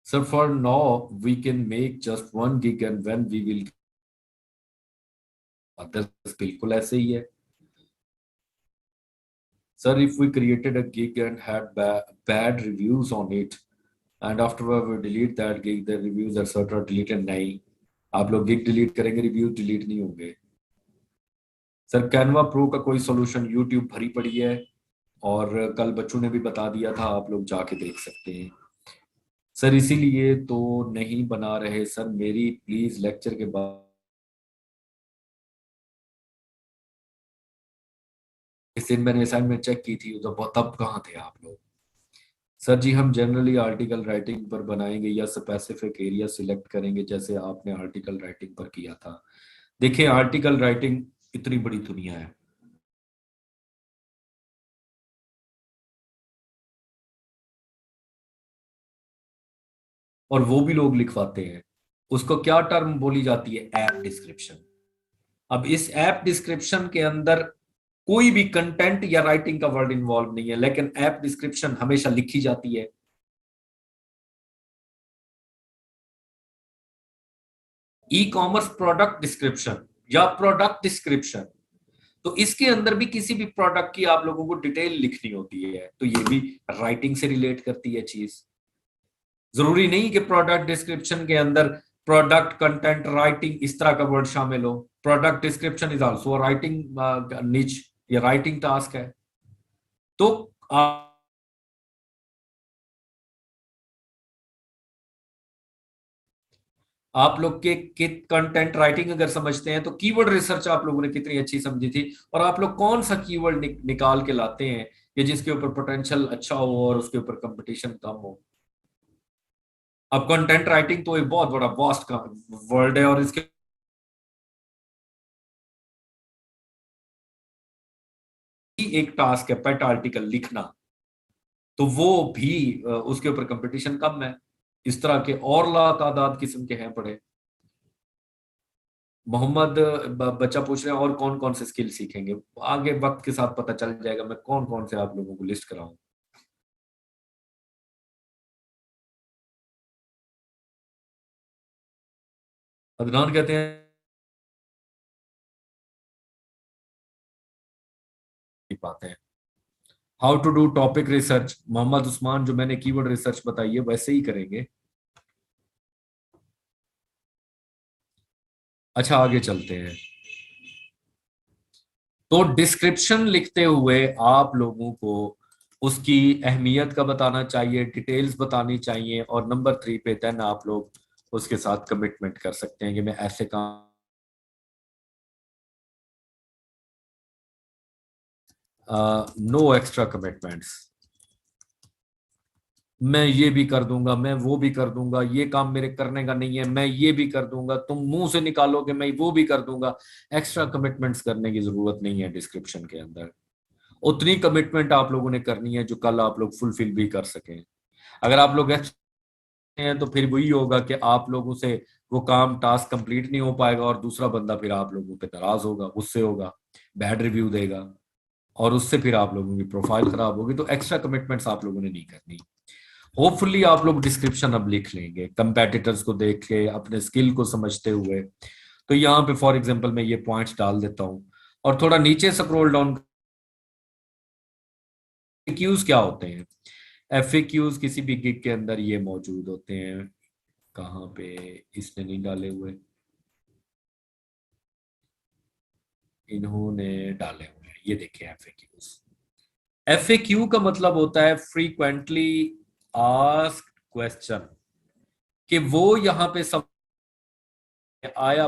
Sir for now we can make just one gig and when we will others, बिल्कुल ऐसे ही है sir. If we created a gig and had bad reviews on it and afterward we delete that gig, the reviews etcetera deleted, नहीं, आप लोग gig delete करेंगे, review delete नहीं होंगे। सर कैनवा प्रो का कोई सॉल्यूशन, यूट्यूब भरी पड़ी है और कल बच्चों ने भी बता दिया था, आप लोग जाके देख सकते हैं। सर इसीलिए तो नहीं बना रहे सर, मेरी प्लीज लेक्चर के बाद इस दिन मैंने असाइनमेंट चेक की थी तो तब कहाँ थे आप लोग? सर जी हम जनरली आर्टिकल राइटिंग पर बनाएंगे या स्पेसिफिक एरिया सिलेक्ट करेंगे जैसे आपने आर्टिकल राइटिंग पर किया था? देखिए आर्टिकल राइटिंग इतनी बड़ी दुनिया है, और वो भी लोग लिखवाते हैं। उसको क्या टर्म बोली जाती है? App description. अब इस ऐप डिस्क्रिप्शन के अंदर कोई भी कंटेंट या राइटिंग का वर्ड इन्वॉल्व नहीं है, लेकिन ऐप डिस्क्रिप्शन हमेशा लिखी जाती है। ई कॉमर्स प्रोडक्ट डिस्क्रिप्शन या प्रोडक्ट डिस्क्रिप्शन, तो इसके अंदर भी किसी भी प्रोडक्ट की आप लोगों को डिटेल लिखनी होती है, तो ये भी राइटिंग से रिलेट करती है चीज। जरूरी नहीं कि प्रोडक्ट डिस्क्रिप्शन के अंदर प्रोडक्ट कंटेंट राइटिंग इस तरह का वर्ड शामिल हो। Product description is also writing निच, ये राइटिंग टास्क है। तो आप लोग के कंटेंट राइटिंग अगर समझते हैं तो कीवर्ड रिसर्च आप लोगों ने कितनी अच्छी समझी थी, और आप लोग कौन सा कीवर्ड निकाल के लाते हैं कि जिसके ऊपर पोटेंशियल अच्छा हो और उसके ऊपर कंपटीशन कम हो। अब कंटेंट राइटिंग तो एक बहुत बड़ा वास्ट का वर्ल्ड है, और इसके एक टास्क है पेट आर्टिकल लिखना, तो वो भी उसके ऊपर कंपटीशन कम है। इस तरह के और ला तादाद किस्म के हैं पड़े। मोहम्मद बच्चा पूछ रहे हैं और कौन कौन से स्किल सीखेंगे? आगे वक्त के साथ पता चल जाएगा मैं कौन कौन से आप लोगों को लिस्ट कराऊं। अदनान कहते हैं पाते हैं how to do topic research. Mohammad Usman जो मैंने कीवर्ड रिसर्च बताई है वैसे ही करेंगे। अच्छा आगे चलते हैं। तो डिस्क्रिप्शन लिखते हुए आप लोगों को उसकी अहमियत का बताना चाहिए, डिटेल्स बतानी चाहिए, और नंबर 3 पे देन आप लोग उसके साथ कमिटमेंट कर सकते हैं कि मैं ऐसे काम नो एक्स्ट्रा कमिटमेंट्स, मैं ये भी कर दूंगा, मैं वो भी कर दूंगा, ये काम मेरे करने का नहीं है, मैं ये भी कर दूंगा, तुम मुंह से निकालोगे मैं वो भी कर दूंगा। एक्स्ट्रा कमिटमेंट्स करने की जरूरत नहीं है डिस्क्रिप्शन के अंदर। उतनी कमिटमेंट आप लोगों ने करनी है जो कल आप लोग फुलफिल भी कर सकें। अगर आप लोग हैं तो फिर वही होगा कि आप लोगों से वो काम टास्क कंप्लीट नहीं हो पाएगा, और दूसरा बंदा फिर आप लोगों पे नाराज होगा, गुस्से होगा, बैड रिव्यू देगा, और उससे फिर आप लोगों की प्रोफाइल खराब होगी। तो एक्स्ट्रा कमिटमेंट्स आप लोगों ने नहीं करनी। होपफुली आप लोग डिस्क्रिप्शन अब लिख लेंगे कंपेटिटर्स को देख के, अपने स्किल को समझते हुए। तो यहाँ पे फॉर एग्जांपल मैं ये पॉइंट्स डाल देता हूँ, और थोड़ा नीचे स्क्रॉल डाउन। FAQs क्या होते हैं? FAQs किसी भी गिग के अंदर ये मौजूद होते हैं। कहाँ पे? इसने नहीं डाले हुए, इन्होंने डाले हुए हैं, ये देखिए FAQs। FAQ का मतलब होता है फ्रीक्वेंटली आस्क्ड क्वेश्चन, कि वो यहाँ पे सब आया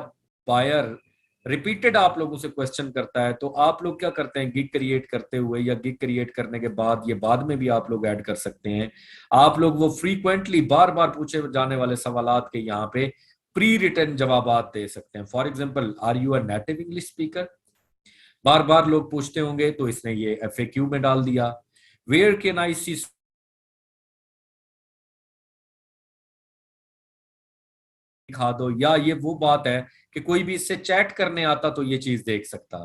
बायर रिपीटेड आप लोगों से क्वेश्चन करता है, तो आप लोग क्या करते हैं गिग क्रिएट करते हुए या गिग क्रिएट करने के बाद, ये बाद में भी आप लोग ऐड कर सकते हैं, आप लोग वो फ्रीक्वेंटली बार बार पूछे जाने वाले सवालात के यहाँ पे प्री रिटन जवाब दे सकते हैं। For example, are you a native English speaker, बार बार लोग पूछते होंगे, तो इसने ये FAQ में डाल दिया। वेयर कैन आई सी, दिखा दो। या ये वो बात है कि कोई भी इससे चैट करने आता तो ये चीज देख सकता,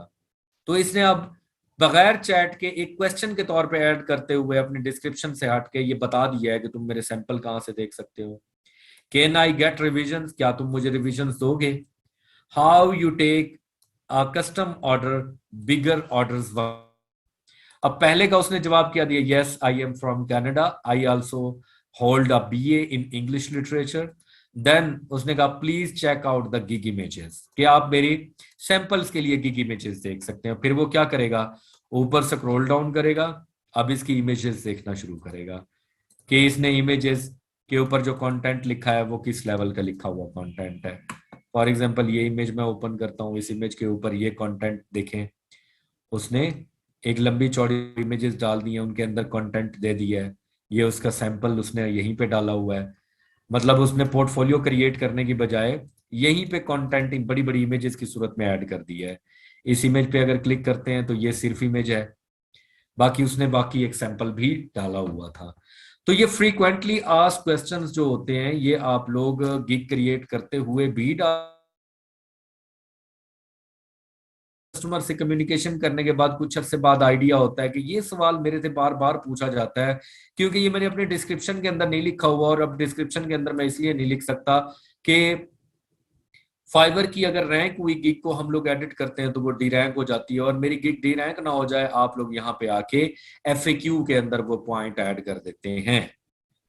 तो इसने अब बगैर चैट के एक क्वेश्चन के तौर पे ऐड करते हुए अपनी डिस्क्रिप्शन से हट के ये बता दिया है कि तुम मेरे सैंपल कहां से देख सकते हो। कैन आई गेट रिविजन, क्या तुम मुझे रिविजन दोगे। How you take a custom order, bigger orders. अब पहले का उसने जवाब क्या दिया, yes I am from Canada, I also hold a BA in English literature. Then उसने कहा please check out the gig images, कि आप मेरी सैंपल्स के लिए गिग इमेजेस देख सकते हैं। फिर वो क्या करेगा, ऊपर स्क्रॉल डाउन करेगा, अब इसकी इमेजेस देखना शुरू करेगा कि इसने इमेजेस के ऊपर जो कंटेंट लिखा है वो किस लेवल का लिखा हुआ कंटेंट है। फॉर एग्जांपल, ये इमेज मैं ओपन करता हूँ, इस इमेज के ऊपर ये कंटेंट देखें, उसने एक लंबी चौड़ी इमेजेस डाल दी है, उनके अंदर कंटेंट दे दिया है, ये उसका सैंपल उसने यहीं पे डाला हुआ है। मतलब उसने पोर्टफोलियो क्रिएट करने की बजाय यहीं पे कंटेंट बड़ी बड़ी इमेजेस की सूरत में ऐड कर दिया है। इस इमेज पे अगर क्लिक करते हैं तो ये सिर्फ इमेज है, बाकी उसने बाकी एक सैंपल भी डाला हुआ था। तो ये फ्रीक्वेंटली आस्क्ड क्वेश्चंस जो होते हैं, ये आप लोग गिग क्रिएट करते हुए भी कस्टमर से कम्युनिकेशन करने के बाद कुछ अरसे बाद आइडिया होता है कि ये सवाल मेरे से बार बार पूछा जाता है, क्योंकि ये मैंने अपने डिस्क्रिप्शन के अंदर नहीं लिखा हुआ, और अब डिस्क्रिप्शन के अंदर मैं इसलिए नहीं लिख सकता कि फाइवर की अगर रैंक हुई गिग को हम लोग एडिट करते हैं तो वो डी रैंक हो जाती है, और मेरी गिग डी रैंक ना हो जाए, आप लोग यहाँ पे आके FAQ के अंदर वो पॉइंट ऐड कर देते हैं।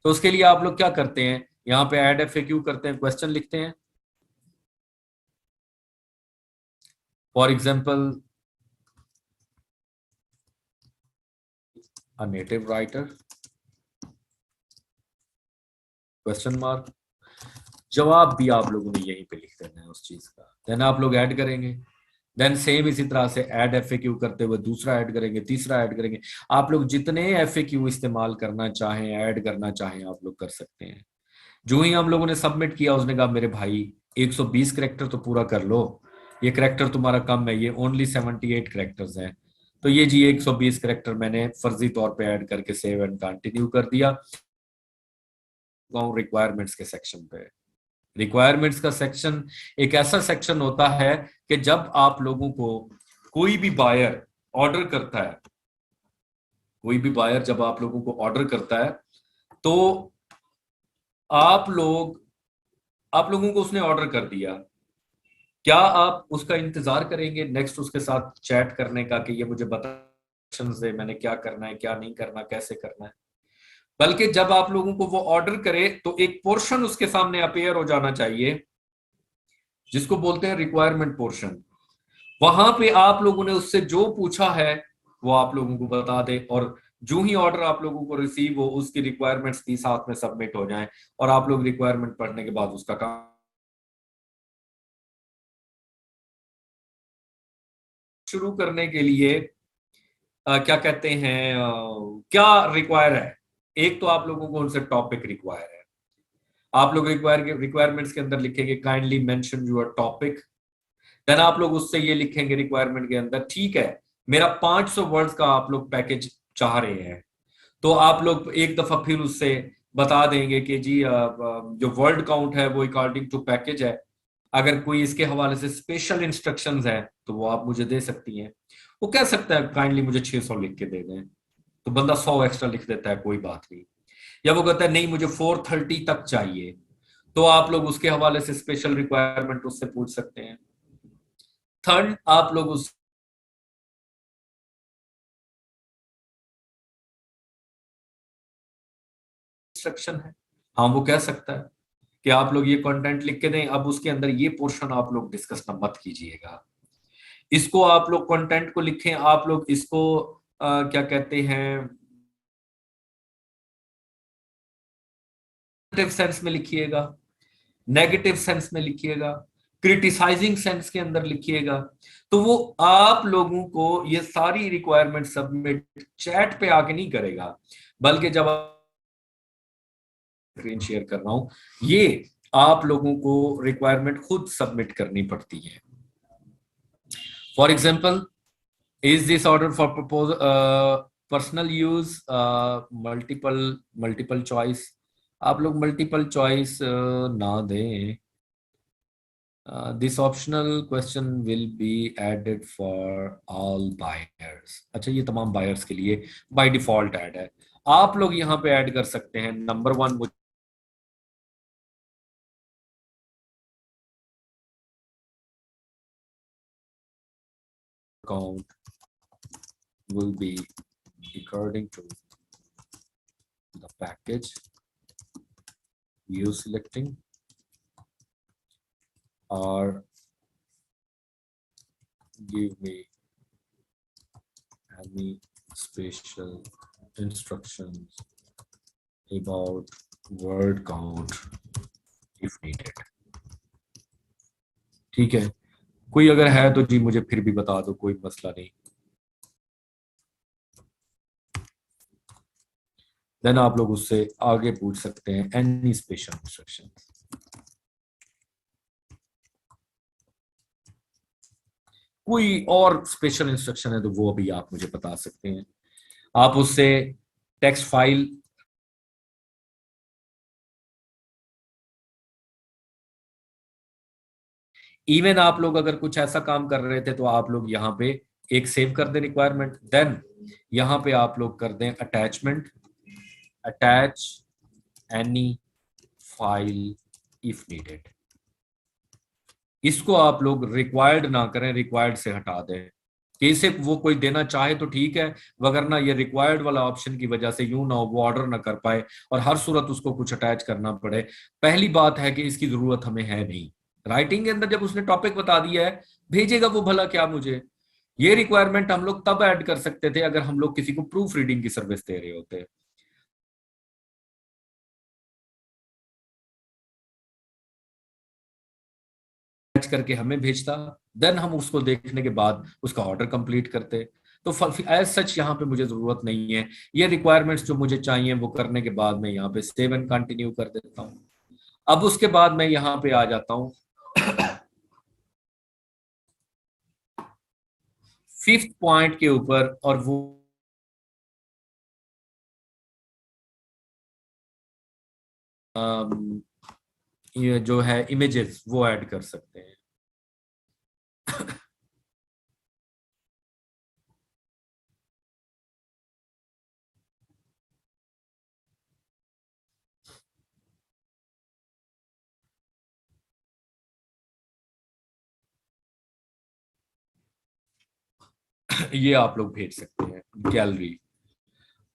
तो उसके लिए आप लोग क्या करते हैं, यहाँ पे ऐड FAQ करते हैं, क्वेश्चन लिखते हैं। For example, a native writer, question mark, जवाब भी आप लोगों ने यहीं पे लिख देना है उस चीज का। देन आप लोग ऐड करेंगे, देन सेम इसी तरह से ऐड FAQ करते हुए दूसरा ऐड करेंगे, तीसरा ऐड करेंगे। आप लोग जितने FAQ इस्तेमाल करना चाहें, ऐड करना चाहें, आप लोग कर सकते हैं। जो ही हम लोगों ने सबमिट किया, उसने कहा मेरे भाई 120 करेक्टर तो पूरा कर लो, ये करेक्टर तुम्हारा कम है, ये ओनली 78 करेक्टर्स हैं। तो ये जी 120 करेक्टर मैंने फर्जी तौर पे ऐड करके सेव एंड कंटिन्यू कर दिया। रिक्वायरमेंट्स के सेक्शन पे, रिक्वायरमेंट्स का सेक्शन एक ऐसा सेक्शन होता है कि जब आप लोगों को कोई भी बायर ऑर्डर करता है, कोई भी बायर जब आप लोगों को ऑर्डर करता है, तो आप लोगों को उसने ऑर्डर कर दिया, क्या आप उसका इंतजार करेंगे नेक्स्ट उसके साथ चैट करने का कि ये मुझे बता दे मैंने क्या करना है, क्या नहीं करना, कैसे करना है। बल्कि जब आप लोगों को वो ऑर्डर करे तो एक पोर्शन उसके सामने अपेयर हो जाना चाहिए, जिसको बोलते हैं रिक्वायरमेंट पोर्शन। वहां पे आप लोगों ने उससे जो पूछा है वो आप लोगों को बता दे, और जो ही ऑर्डर आप लोगों को रिसीव हो, उसकी रिक्वायरमेंट्स भी साथ में सबमिट हो जाएं, और आप लोग रिक्वायरमेंट पढ़ने के बाद उसका काम शुरू करने के लिए क्या कहते हैं, क्या रिक्वायर है। एक तो आप लोगों को उनसे टॉपिक रिक्वायर है, आप लोग रिक्वायरमेंट्स के अंदर लिखेंगे kindly mention your topic. Then आप लोग उससे ये लिखेंगे रिक्वायरमेंट के अंदर, ठीक है मेरा 500 वर्ड्स का आप लोग पैकेज चाह रहे हैं, तो आप लोग एक दफा फिर उससे बता देंगे कि जी जो वर्ड काउंट है वो अकॉर्डिंग टू पैकेज है, अगर कोई इसके हवाले से स्पेशल इंस्ट्रक्शंस है तो वो आप मुझे दे सकती हैं। वो कह सकता है काइंडली मुझे 600 लिख के दे दें, तो बंदा 100 एक्स्ट्रा लिख देता है, कोई बात नहीं। या वो कहता है नहीं मुझे 430 तक चाहिए, तो आप लोग उसके हवाले से स्पेशल रिक्वायरमेंट उससे पूछ सकते हैं। थर्ड, आप लोग उस इंस्ट्रक्शन है, हाँ वो कह सकता है कि आप लोग ये कंटेंट लिख के दें, अब उसके अंदर ये पोर्शन आप लोग डिस्कस मत कीजिएगा, इसको आप लोग कंटेंट को लिखें, आप लोग इसको क्या कहते हैं पॉजिटिव सेंस में लिखिएगा, नेगेटिव सेंस में लिखिएगा, क्रिटिसाइजिंग सेंस के अंदर लिखिएगा। तो वो आप लोगों को ये सारी रिक्वायरमेंट सबमिट चैट पे आके नहीं करेगा, बल्कि जब स्क्रीन शेयर कर रहा हूं, ये आप लोगों को रिक्वायरमेंट खुद सबमिट करनी पड़ती है। For example, is this order for propose personal use, multiple choice. आप लोग मल्टीपल चॉइस ना दें। This optional question will be added for all buyers. अच्छा, ये तमाम बायर्स के लिए बाय डिफॉल्ट ऐड है। आप लोग यहाँ पे ऐड कर सकते हैं number 1 account will be according to the package you selecting, or give me any special instructions about word count if needed। ठीक है, कोई अगर है तो जी मुझे फिर भी बता दो, कोई मसला नहीं। देन आप लोग उससे आगे पूछ सकते हैं एनी स्पेशल इंस्ट्रक्शन। कोई और स्पेशल इंस्ट्रक्शन है तो वो भी आप मुझे बता सकते हैं। आप उससे टेक्स्ट फाइल इवन आप लोग अगर कुछ ऐसा काम कर रहे थे तो आप लोग यहाँ पे एक सेव कर दें रिक्वायरमेंट, देन यहाँ पे आप लोग कर दें attachment, attach any file if needed. इसको आप लोग रिक्वायर्ड ना करें, रिक्वायर्ड से हटा दें। कि इसे वो कोई देना चाहे तो ठीक है, वगरना ये रिक्वायर्ड वाला ऑप्शन की वजह से यूं ना हो वो ऑर्डर ना कर पाए और हर सूरत उसको कुछ अटैच करना पड़े। पहली बात है कि इसकी जरूरत हमें है नहीं। राइटिंग के अंदर जब उसने टॉपिक बता दिया है, भेजेगा वो भला क्या मुझे। ये रिक्वायरमेंट हम लोग तब ऐड कर सकते थे अगर हम लोग किसी को प्रूफ रीडिंग की सर्विस दे रहे होते। करके हमें भेजता, देन हम उसको देखने के बाद उसका ऑर्डर कंप्लीट करते। तो एज सच यहाँ पे मुझे जरूरत नहीं है। ये रिक्वायरमेंट्स जो मुझे चाहिए वो करने के बाद मैं यहाँ पे सेव एंड कंटिन्यू कर देता हूँ। अब उसके बाद मैं यहाँ पे आ जाता हूँ 5th पॉइंट के ऊपर, और वो ये जो है इमेजेस वो ऐड कर सकते हैं। ये आप लोग भेज सकते हैं गैलरी।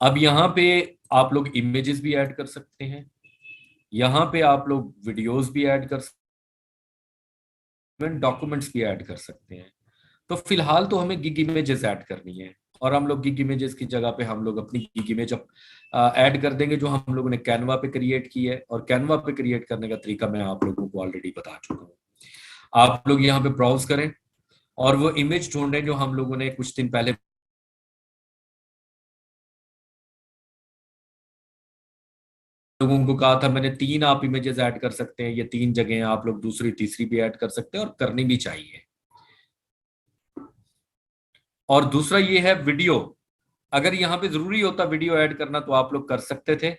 अब यहाँ पे आप लोग इमेजेस भी ऐड कर सकते हैं, यहाँ पे आप लोग वीडियोस भी ऐड कर सकते हैं, डॉक्यूमेंट्स भी ऐड कर सकते हैं। तो फिलहाल तो हमें गिग इमेजेस ऐड करनी है, और हम लोग गिग इमेजेस की जगह पे हम लोग अपनी गिग इमेज ऐड कर देंगे जो हम लोगों ने कैनवा पे क्रिएट की है। और कैनवा पे क्रिएट करने का तरीका मैं आप लोगों को ऑलरेडी बता चुका हूँ। आप लोग यहाँ पे ब्राउज करें और वो इमेज ढूंढें जो हम लोगों ने कुछ दिन पहले लोगों को कहा था। मैंने 3 आप इमेजेस ऐड कर सकते हैं, ये 3 जगह आप लोग दूसरी तीसरी भी ऐड कर सकते हैं और करनी भी चाहिए। और दूसरा ये है वीडियो। अगर यहाँ पे जरूरी होता वीडियो ऐड करना तो आप लोग कर सकते थे,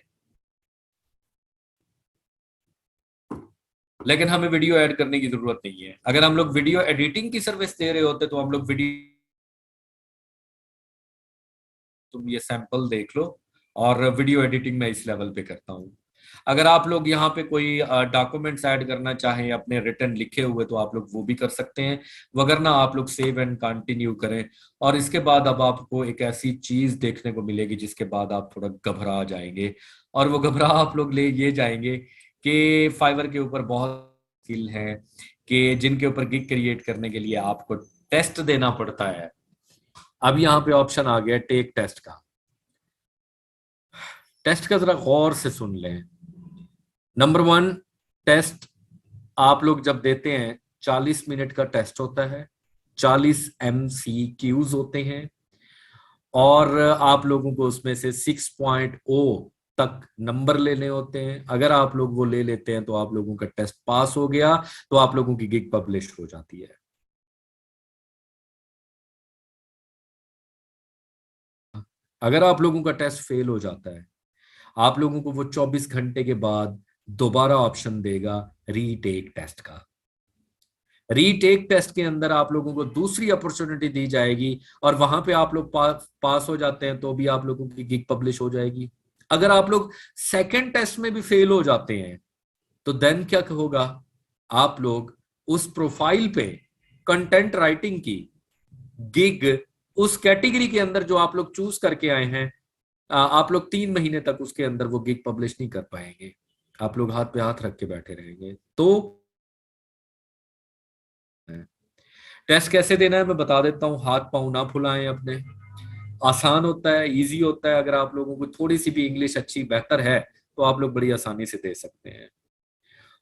लेकिन हमें वीडियो ऐड करने की जरूरत नहीं है। अगर हम लोग वीडियो एडिटिंग की सर्विस दे रहे होते तो हम लोग वीडियो, तुम ये सैंपल देख लो, और वीडियो एडिटिंग मैं इस लेवल पे करता हूँ। अगर आप लोग यहाँ पे कोई डॉक्यूमेंट्स ऐड करना चाहें अपने रिटर्न लिखे हुए तो आप लोग वो भी कर सकते हैं, वगरना आप लोग सेव एंड कंटिन्यू करें। और इसके बाद अब आपको एक ऐसी चीज देखने को मिलेगी जिसके बाद आप थोड़ा घबरा जाएंगे, और वो घबरा आप लोग ले ये जाएंगे कि फाइवर के ऊपर बहुत स्किल है कि जिनके ऊपर गिग क्रिएट करने के लिए आपको टेस्ट देना पड़ता है। अब यहाँ पे ऑप्शन आ गया टेक टेस्ट का। टेस्ट का जरा गौर से सुन लें। नंबर 1 टेस्ट आप लोग जब देते हैं 40 मिनट का टेस्ट होता है, 40 MCQs होते हैं, और आप लोगों को उसमें से 6.0 तक नंबर लेने होते हैं। अगर आप लोग वो ले लेते हैं तो आप लोगों का टेस्ट पास हो गया, तो आप लोगों की गिग पब्लिश हो जाती है। अगर आप लोगों का टेस्ट फेल हो जाता है, आप लोगों को वो 24 घंटे के बाद दोबारा ऑप्शन देगा रीटेक टेस्ट का। रीटेक टेस्ट के अंदर आप लोगों को दूसरी अपॉर्चुनिटी दी जाएगी, और वहां पे आप लोग पास हो जाते हैं तो भी आप लोगों की गिग पब्लिश हो जाएगी। अगर आप लोग सेकंड टेस्ट में भी फेल हो जाते हैं तो देन क्या होगा, आप लोग उस प्रोफाइल पे कंटेंट राइटिंग की गिग, उस कैटेगरी के अंदर जो आप लोग चूज करके आए हैं, आप लोग 3 महीने तक उसके अंदर वो गिग पब्लिश नहीं कर पाएंगे। आप लोग हाथ पे हाथ रख के बैठे रहेंगे। तो टेस्ट कैसे देना है मैं बता देता हूँ। हाथ पांव ना फुलाएं अपने, आसान होता है, इजी होता है। अगर आप लोगों को थोड़ी सी भी इंग्लिश अच्छी बेहतर है तो आप लोग बड़ी आसानी से दे सकते हैं।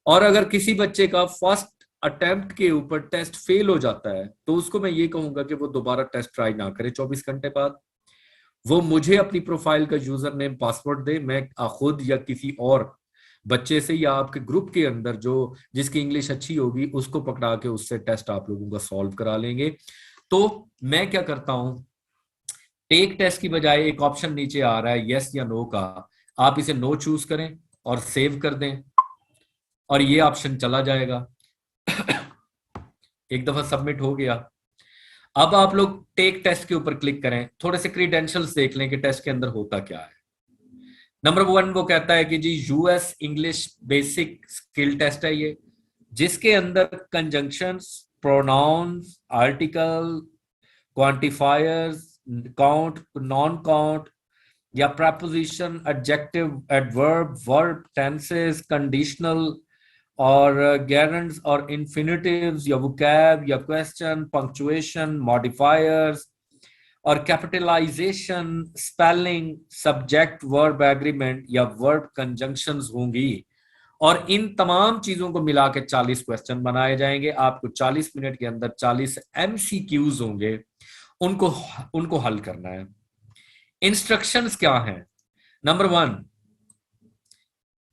और अगर किसी बच्चे का फर्स्ट अटेम्प्ट के ऊपर टेस्ट फेल हो जाता है तो उसको मैं ये कहूंगा कि वो दोबारा टेस्ट ट्राई ना करे 24 घंटे बाद। वो मुझे अपनी प्रोफाइल का यूजर नेम पासवर्ड दे, मैं खुद या किसी और बच्चे से या आपके ग्रुप के अंदर जो जिसकी इंग्लिश अच्छी होगी उसको पकड़ा के उससे टेस्ट आप लोगों का सॉल्व करा लेंगे। तो मैं क्या करता हूं, टेक टेस्ट की बजाय एक ऑप्शन नीचे आ रहा है यस या नो का, आप इसे नो चूज करें और सेव कर दें, और ये ऑप्शन चला जाएगा। एक दफा सबमिट हो गया। अब आप लोग टेक टेस्ट के ऊपर क्लिक करें, थोड़े से क्रीडेंशियल्स देख लें कि टेस्ट के अंदर होता क्या है। नंबर 1 वो कहता है कि जी US English basic skill test है ये, जिसके अंदर conjunctions, pronouns, article, quantifiers, count, non count या preposition, adjective, adverb, verb, tenses, conditional और गेरेंट्स और इन्फिनिटिव्स या वोकैब या क्वेश्चन, पंक्चुएशन, मॉडिफायर्स और capitalization, spelling, subject verb agreement या वर्ब कंजंक्शंस होंगी। और इन तमाम चीजों को मिला के 40 क्वेश्चन बनाए जाएंगे। आपको 40 मिनट के अंदर 40 एमसीक्यूज होंगे, उनको उनको हल करना है। इंस्ट्रक्शंस क्या हैं? नंबर 1,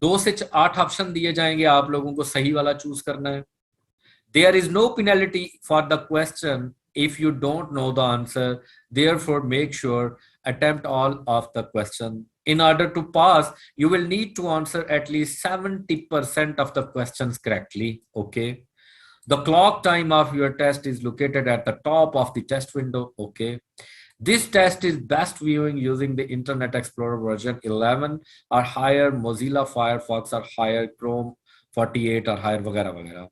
2 से 8 ऑप्शन दिए जाएंगे, आप लोगों को सही वाला चूज करना है। There is no penalty for the question if you don't know the answer. Therefore, make sure attempt all of the question. In order to pass, you will need to answer at least 70% of the questions correctly. Okay. The clock time of your test is located at the top of the test window. Okay. This test is best viewing using the Internet Explorer version 11 or higher, Mozilla Firefox or higher, Chrome 48 or higher, वगैरह वगैरह.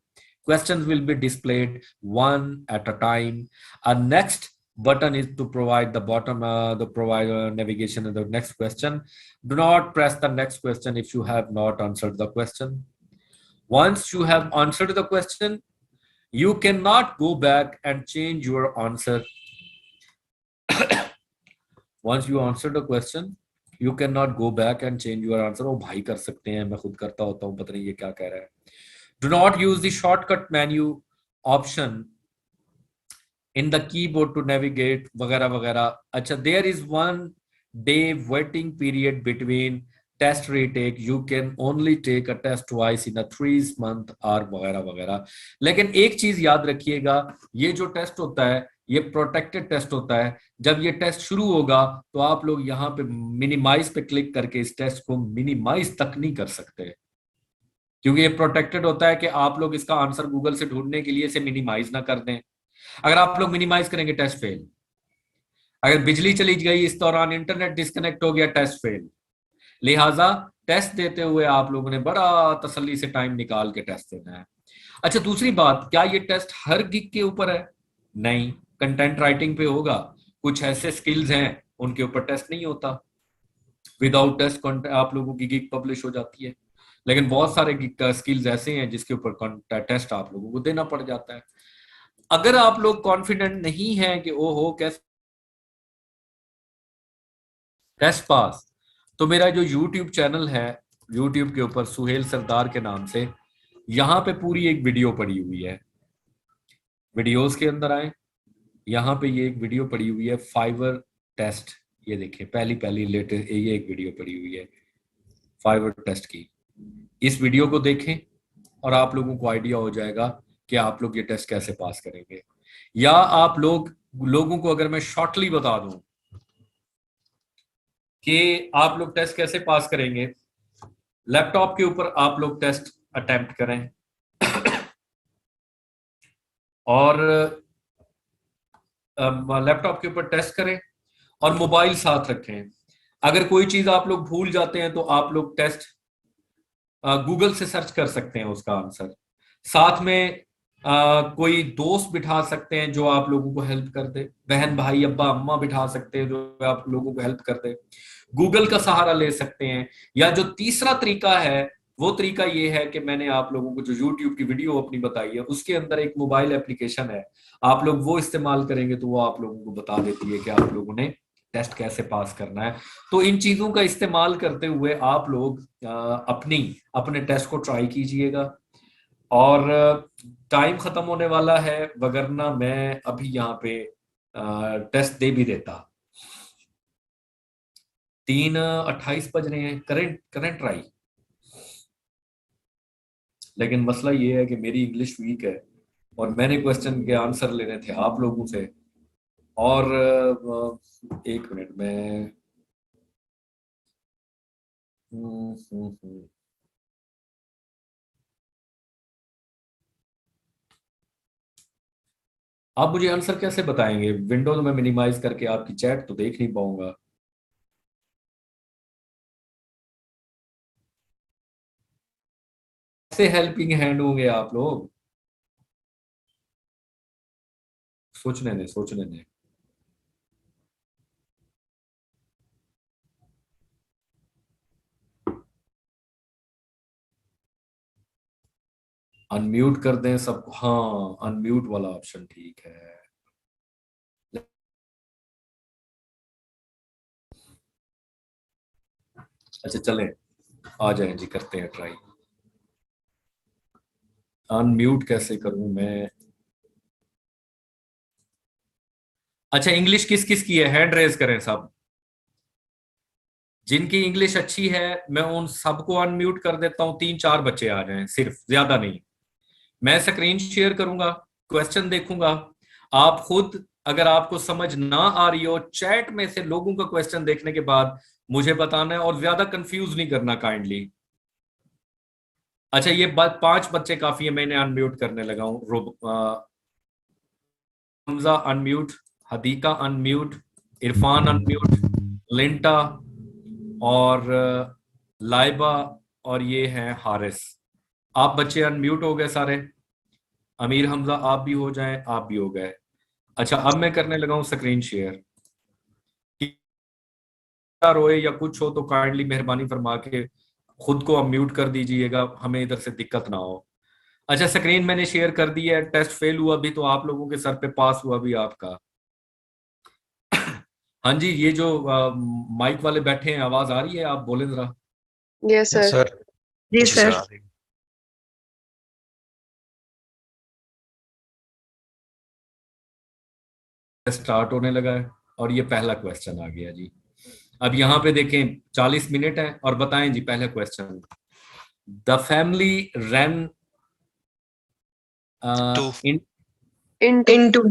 Questions will be displayed one at a time. A next button is to provide the bottom, the provider navigation in the next question. Do not press the next question if you have not answered the question. Once you have answered the question, you cannot go back and change your answer. Once you answer the question, you cannot go back and change your answer. ओ भाई कर सकते हैं, मैं खुद करता होता हूँ, पता नहीं ये क्या कह रहा है। Do not use the shortcut menu option in the keyboard to navigate वगैरह वगैरह। अच्छा, there is 1 day waiting period between test retake. You can only take a test twice in a 3 month और वगैरह वगैरह। लेकिन एक चीज याद रखिएगा, ये जो टेस्ट होता है ये प्रोटेक्टेड टेस्ट होता है। जब ये टेस्ट शुरू होगा तो आप लोग यहाँ पे मिनिमाइज पे क्लिक करके इस टेस्ट को मिनिमाइज तक नहीं कर सकते, क्योंकि ये प्रोटेक्टेड होता है कि आप लोग इसका आंसर गूगल से ढूंढने के लिए इसे मिनिमाइज ना कर दें। अगर आप लोग मिनिमाइज करेंगे टेस्ट फेल। अगर बिजली चली गई इस दौरान, इंटरनेट डिस्कनेक्ट हो गया, टेस्ट फेल। लिहाजा टेस्ट देते हुए आप लोगों ने बड़ा तसल्ली से टाइम निकाल के टेस्ट देना है। अच्छा, दूसरी बात, क्या ये टेस्ट हर गिग के ऊपर है? नहीं, कंटेंट राइटिंग पे होगा। कुछ ऐसे स्किल्स हैं उनके ऊपर टेस्ट नहीं होता, विदाउट टेस्ट आप लोगों की गिग पब्लिश हो जाती है। लेकिन बहुत सारे स्किल्स ऐसे हैं जिसके ऊपर टेस्ट आप लोगों को देना पड़ जाता है। अगर आप लोग कॉन्फिडेंट नहीं हैं कि ओहो कैसे टेस्ट पास, तो मेरा जो YouTube चैनल है, YouTube के ऊपर सुहेल सरदार के नाम से, यहाँ पे पूरी एक वीडियो पड़ी हुई है। वीडियोस के अंदर आए, यहाँ पे ये एक वीडियो पड़ी हुई है फाइवर टेस्ट। ये देखिए, पहली लेटेस्ट ये एक वीडियो पड़ी हुई है। फाइवर टेस्ट की। इस वीडियो को देखें और आप लोगों को आइडिया हो जाएगा कि आप लोग ये टेस्ट कैसे पास करेंगे। या आप लोगों को अगर मैं शॉर्टली बता दूं कि आप लोग टेस्ट कैसे पास करेंगे, लैपटॉप के ऊपर आप लोग टेस्ट अटेम्प्ट करें और लैपटॉप के ऊपर टेस्ट करें और मोबाइल साथ रखें। अगर कोई चीज आप लोग भूल जाते हैं तो आप लोग टेस्ट गूगल से सर्च कर सकते हैं उसका आंसर। साथ में कोई दोस्त बिठा सकते हैं जो आप लोगों को हेल्प कर दे, बहन भाई अब्बा अम्मा बिठा सकते हैं जो आप लोगों को हेल्प कर दे। गूगल का सहारा ले सकते हैं। या जो तीसरा तरीका है वो तरीका ये है कि मैंने आप लोगों को जो YouTube की वीडियो अपनी बताई है उसके अंदर एक मोबाइल एप्लीकेशन है, आप लोग वो इस्तेमाल करेंगे तो वो आप लोगों को बता देती है कि आप लोगों ने टेस्ट कैसे पास करना है। तो इन चीजों का इस्तेमाल करते हुए आप लोग अपने टेस्ट को ट्राई कीजिएगा। और टाइम खत्म होने वाला है, वगरना मैं अभी यहाँ पे टेस्ट दे भी देता। 3:28 बज रहे हैं, करंट ट्राई। लेकिन मसला ये है कि मेरी इंग्लिश वीक है और मैंने क्वेश्चन के आंसर लेने थे आप लोगों से। और एक मिनट में आप मुझे आंसर कैसे बताएंगे? विंडो तो मैं मिनिमाइज करके आपकी चैट तो देख नहीं पाऊंगा। कैसे हेल्पिंग हैंड होंगे आप लोग? सोचने दें। अनम्यूट कर दें सबको। हाँ, अनम्यूट वाला ऑप्शन ठीक है। अच्छा चलें, आ जाएं जी, करते हैं ट्राई। अनम्यूट कैसे करूं मैं? अच्छा, इंग्लिश किस किस की है? हैंड रेज करें सब। जिनकी इंग्लिश अच्छी है मैं उन सबको अनम्यूट कर देता हूं। 3-4 बच्चे आ जाएं सिर्फ, ज्यादा नहीं। मैं स्क्रीन शेयर करूंगा, क्वेश्चन देखूंगा। आप खुद अगर आपको समझ ना आ रही हो, चैट में से लोगों का क्वेश्चन देखने के बाद मुझे बताना है और ज्यादा कंफ्यूज नहीं करना काइंडली। अच्छा, ये बात 5 बच्चे काफी है, मैंने अनम्यूट करने लगा हूँ। Hamza unmute, Hadiqa unmute, Irfan unmute, Linta और लाइबा और ये हैं हारिस। आप बच्चे अनम्यूट हो गए सारे। अमीर हमजा आप भी हो जाएं, आप भी हो गए। अच्छा, अब मैं करने लगा हूं स्क्रीन शेयर। रोए या कुछ हो तो काइंडली मेहरबानी फरमा के खुद को अनम्यूट कर दीजिएगा, हमें इधर से दिक्कत ना हो। अच्छा, स्क्रीन मैंने शेयर कर दी है। टेस्ट फेल हुआ भी तो आप लोगों के सर पे, पास हुआ भी आपका। हाँ जी, ये जो माइक वाले बैठे हैं, आवाज आ रही है? आप बोले जरा। Yes yes sir. सर। जी जी सर। सर, आ रही है। स्टार्ट होने लगा है और ये पहला क्वेश्चन आ गया जी। अब यहाँ पे देखें, 40 मिनट है और बताएं जी पहला question. The family ran to. In into.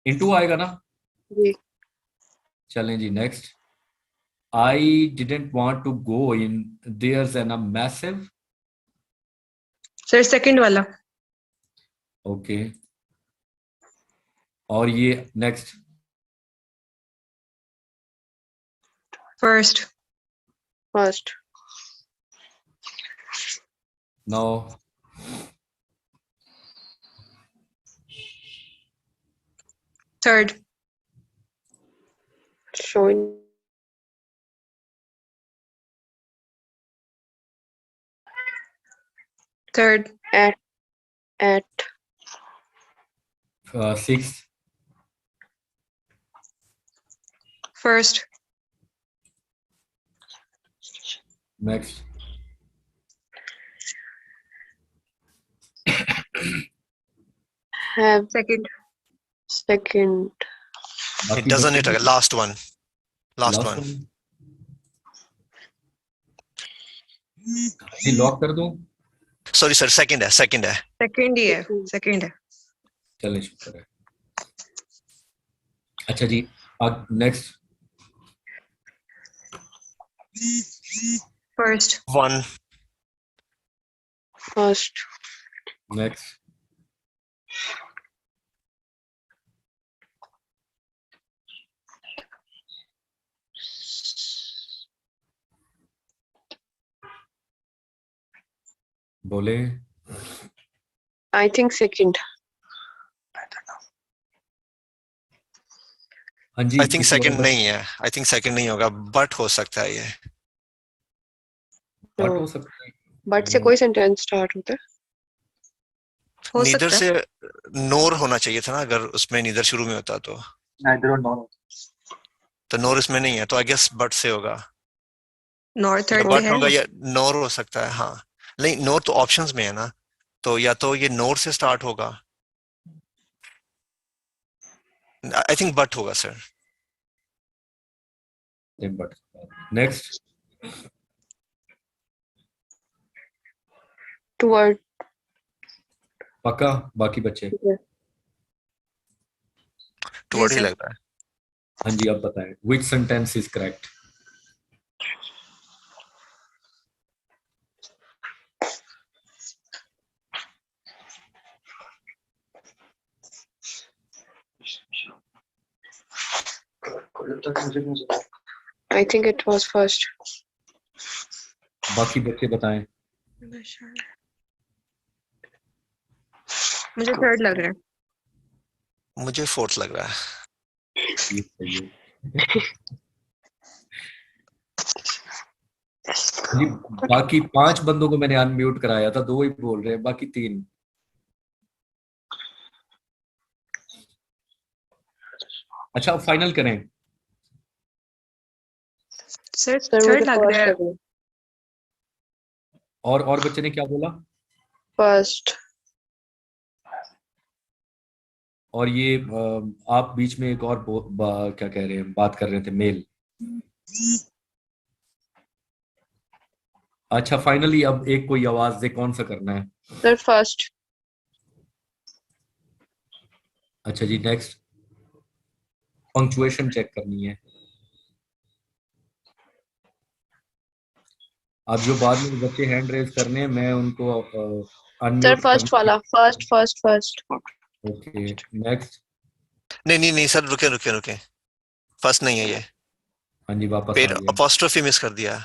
Into आएगा ना? जी चलें जी, next. I didn't want to go in there's an a massive. Sir, second वाला। ओके, और ये next. First. First. No. Third. showing third. At six. first. Next. Have second. It doesn't. It last one. Last one. जी lock कर दूं? Sorry sir, second है, second है। Second ही है, सेकंड है। चलें, शुक्र है। अच्छा जी, next. First. One. First. Next. बोले। I think second. हाँ जी, आई थिंक किसी और सेकंड का नहीं है, आई थिंक सेकंड नहीं होगा, बट हो सकता है ये। बट हो सकता है। बट से कोई सेंटेंस स्टार्ट होता है? हो नीदर सकता है। से नोर होना चाहिए था ना, अगर उसमें नीदर शुरू में होता तो। neither or nor. तो नोर इसमें नहीं है, तो आई गेस बट से होगा। नॉर या थर्ड पे बट है। होगा या नोर हो सकता है। हाँ, नहीं, नोर तो ऑप्शंस में है ना, तो या तो ये नोर से स्टार्ट होगा। आई थिंक बट होगा सर। बट। नेक्स्ट। टुवर्ड। पक्का? बाकी बच्चे? टुवर्ड ही सर। लग रहा है। हाँ जी, अब बताएं, विच sentence is correct? I think it was first. बाकी बच्चे बताएं। मुझे थर्ड लग रहा है। मुझे फोर्थ लग रहा है। ये सही है। जी, बाकी 5 बंदों को मैंने अनम्यूट कराया था, 2 ही बोल रहे हैं, बाकी 3। अच्छा, फाइनल करें। सर सर मुझे थर्ड लग रहा है। और बच्चे ने क्या बोला? फर्स्ट। और ये आप बीच में एक और क्या कह रहे हैं, बात कर रहे थे, मेल। अच्छा, फाइनली अब एक कोई आवाज दे, कौन सा करना है? Sir first. अच्छा जी, नेक्स्ट। पंक्चुएशन चेक करनी है। अब जो बाद में बच्चे हैंड रेज करने हैं, मैं उनको सर अनम्यूट फर्स्ट वाला, first first first. Okay, next. नहीं नहीं नहीं सर, रुके रुके रुके, फर्स्ट नहीं है ये। हाँ जी, वापस आ फिर गया। अपॉस्ट्रोफी मिस कर दिया।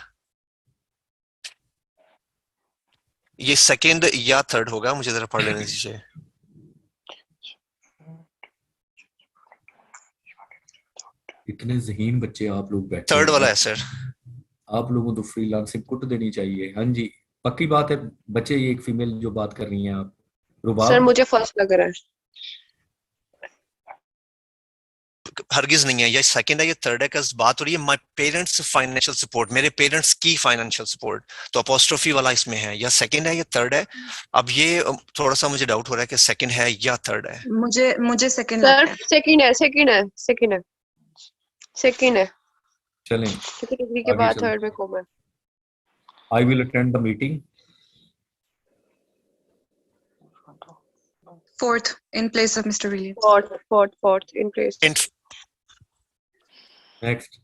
ये सेकंड या थर्ड होगा, मुझे जरा पढ़ लेने दीजिए। इतने ज़हीन बच्चे आप लोग बैठे थर्ड वाला हैं, है सर। आप लोगों को फ्रीलांसिंग कुट देनी चाहिए। हाँ जी, पक्की बात है बच्चे। ये एक फीमेल जो बात कर रही हैं आप, सर रुबाब। मुझे फर्स्ट लग रहा है। हरगिज नहीं है, ये सेकंड है, ये थर्ड है। कस बात हो रही है माय पेरेंट्स फाइनेंशियल सपोर्ट, मेरे पेरेंट्स की फाइनेंशियल सपोर्ट, तो अपोस्ट्रोफी वाला इसमें है। या सेकंड है या थर्ड है। अब ये थोड़ा सा मुझे डाउट हो रहा है कि सेकंड है या थर्ड है। मुझे सेकंड लग सर रहा है। सेकंड है, सेकंड है, सेकंड है, सेकंड है, चलें क्योंकि डिग्री के आगे बाद चलते थर्ड में हैं। Common. I will attend the meeting. Fourth in place of mister Williams. Fourth in place. In next.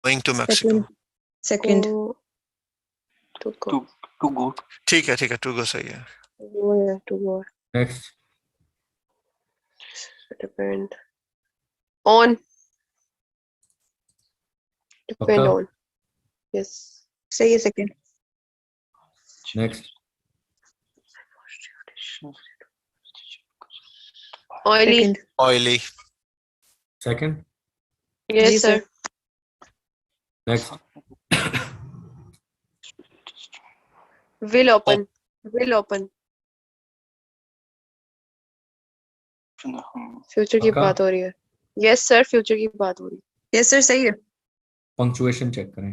Going to Mexico. Second. To go. ठीक है, टू गो सही है। To go. Next. Depend on. Depend on. Yes, सही है second. Next. Oily. Second. Oily. Second. Yes जी sir. Sir. Next. Will open. Will open. Future की पक्का? बात हो रही है। यस सर, फ्यूचर की बात हो रही है। यस सर सही है। पंक्चुएशन चेक करें।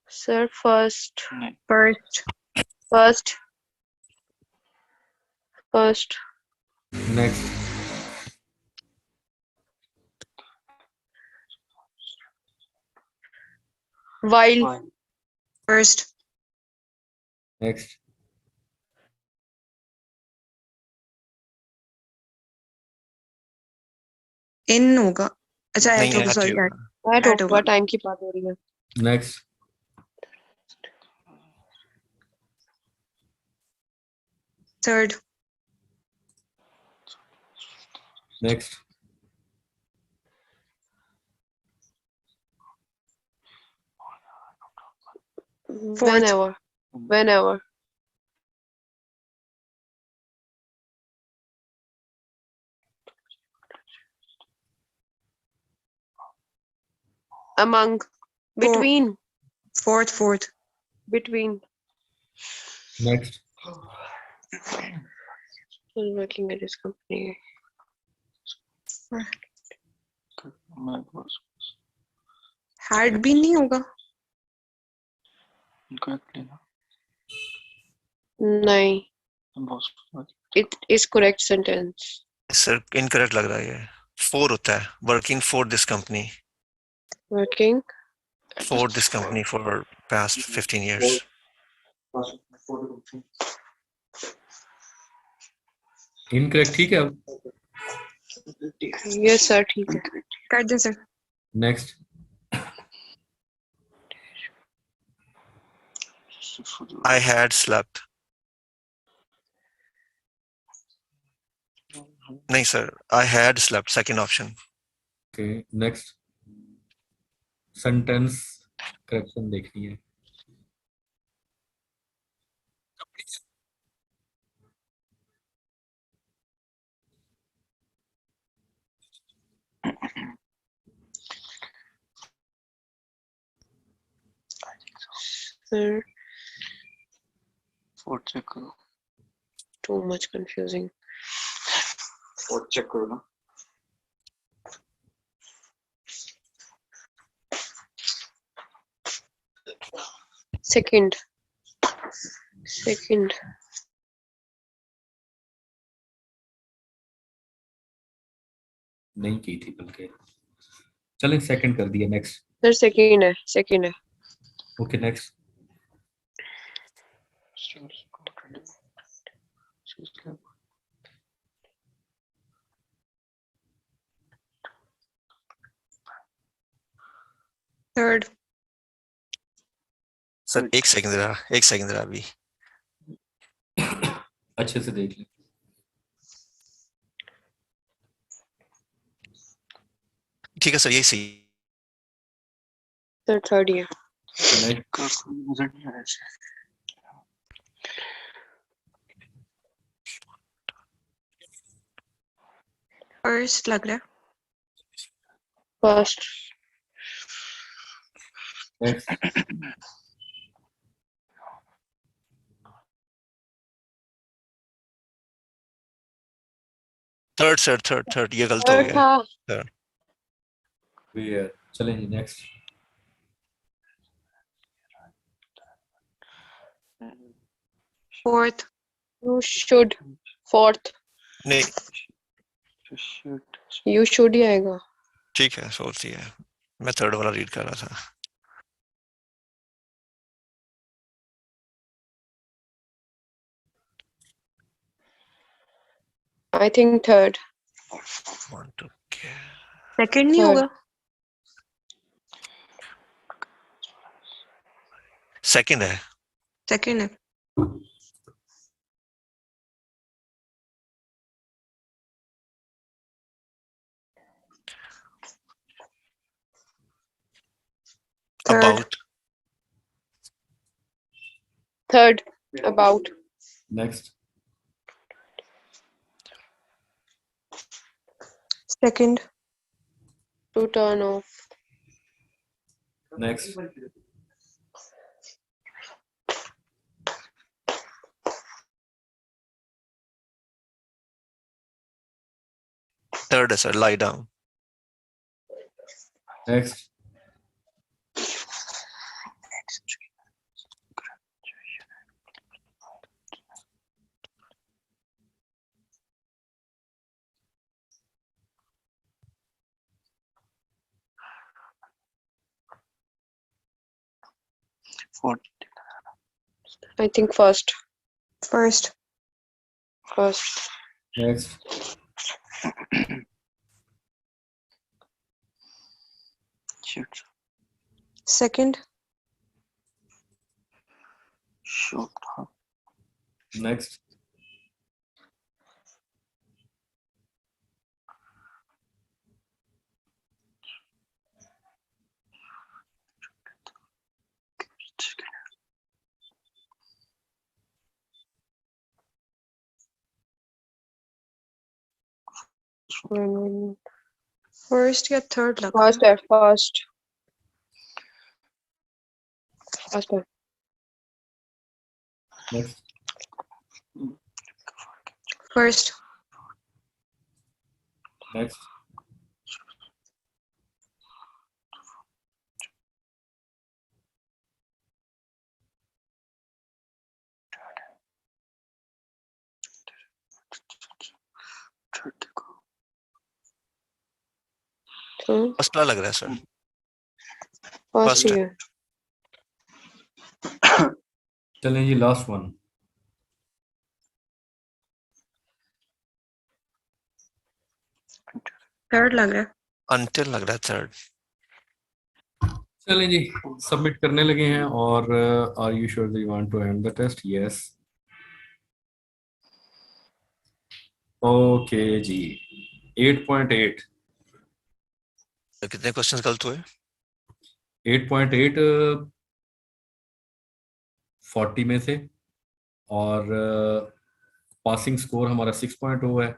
Sir, first. First. First. First. Next. While. First. Next. In होगा. अच्छा नहीं at होगा, at sorry, ही at. होगा। At At होगा, होगा. टाइम की बात हो रही है. Next. Third. Next. Whenever. Whenever. Among. Between. Fourth. Between. Next. Still working at this company. Had भी नहीं होगा. नहीं. It is correct sentence. Sir incorrect लग रहा है ये. 4 होता है. Working for this company. Working. For this company for past 15 years. Incorrect. ठीक है अब. Yes, sir. ठीक है. कर दें sir. Next. I had slept. नहीं sir. I had slept. Second option. Okay. Next. Sentence correction देखनी है. Sir. फोर्थ चेक करो. Too much confusing. Fourth check करो ना. Second. नहीं की थी बल्कि. चलें सेकंड कर दिया. Next. Sir, second है. Okay. Next. Third. सर एक सेकंड जरा अभी. अच्छे से देख लें. ठीक है सर यही सही. Sir, third है. Next. नजर नहीं आ रहा है. First लग रहा है. First. Next. थर्ड ये गलत हो Third गया. था. Where. चलें जी. Next. Fourth. You should. Fourth. नहीं You should ही आएगा. ठीक है सोचती है. मैं थर्ड वाला रीड कर रहा था. I think third. Want to care. Second नहीं Third. होगा. सेकंड है. Second है. Third. Third. About. Next. Second. To turn off. Next. Third है sir. lie down. Next. 40. I think first. First. First. Next. Shoot. Second. Shoot. Next. First या third लगा First है first. First है. Next. First. Next. First वाला लग रहा है sir. First First ही है। है. चलें जी लास्ट वन। Third लग रहा है. Until लग रहा है थर्ड। चलें जी सबमिट करने लगे हैं और are you sure that you want to end the test? Yes. Okay जी 8.8 कितने क्वेश्चंस गलत हुए? 8.8 40 में से और पासिंग स्कोर हमारा 6.0 है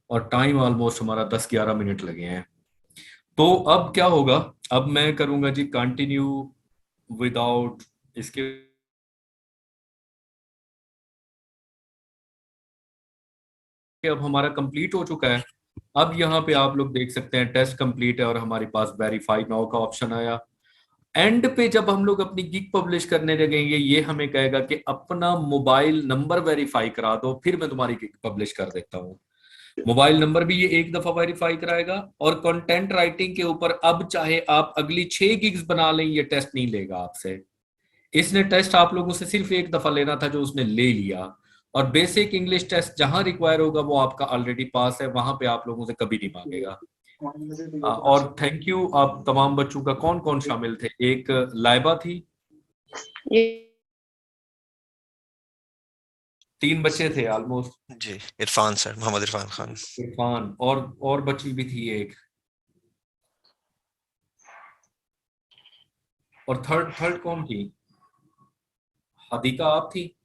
और टाइम ऑलमोस्ट हमारा 10-11 मिनट लगे हैं। तो अब क्या होगा, अब मैं करूंगा जी कंटिन्यू विदाउट इसके अब हमारा कंप्लीट हो चुका है। अब यहाँ पे आप लोग देख सकते हैं टेस्ट कंप्लीट है और हमारे पास वेरीफाई नाउ का ऑप्शन आया। एंड पे जब हम लोग अपनी गिग पब्लिश करने लगेंगे ये हमें कहेगा कि अपना मोबाइल नंबर वेरीफाई करा दो, फिर मैं तुम्हारी गिग पब्लिश कर देता हूँ। मोबाइल नंबर भी ये एक दफा वेरीफाई कराएगा और कंटेंट राइटिंग के ऊपर अब चाहे आप अगली 6 गिग्स बना लें ये टेस्ट नहीं लेगा आपसे। इसने टेस्ट आप लोगों से सिर्फ एक दफा लेना था जो उसने ले लिया, और बेसिक इंग्लिश टेस्ट जहां रिक्वायर होगा वो आपका ऑलरेडी पास है, वहां पे आप लोगों से कभी नहीं मांगेगा। और थैंक यू आप तमाम बच्चों का। कौन कौन शामिल थे? एक लाइबा थी, ये 3 बच्चे थे ऑलमोस्ट। जी इरफान सर, मोहम्मद इरफान खान। इरफान और बच्ची भी थी एक, और थर्ड कौन थी? हदीका आप थी,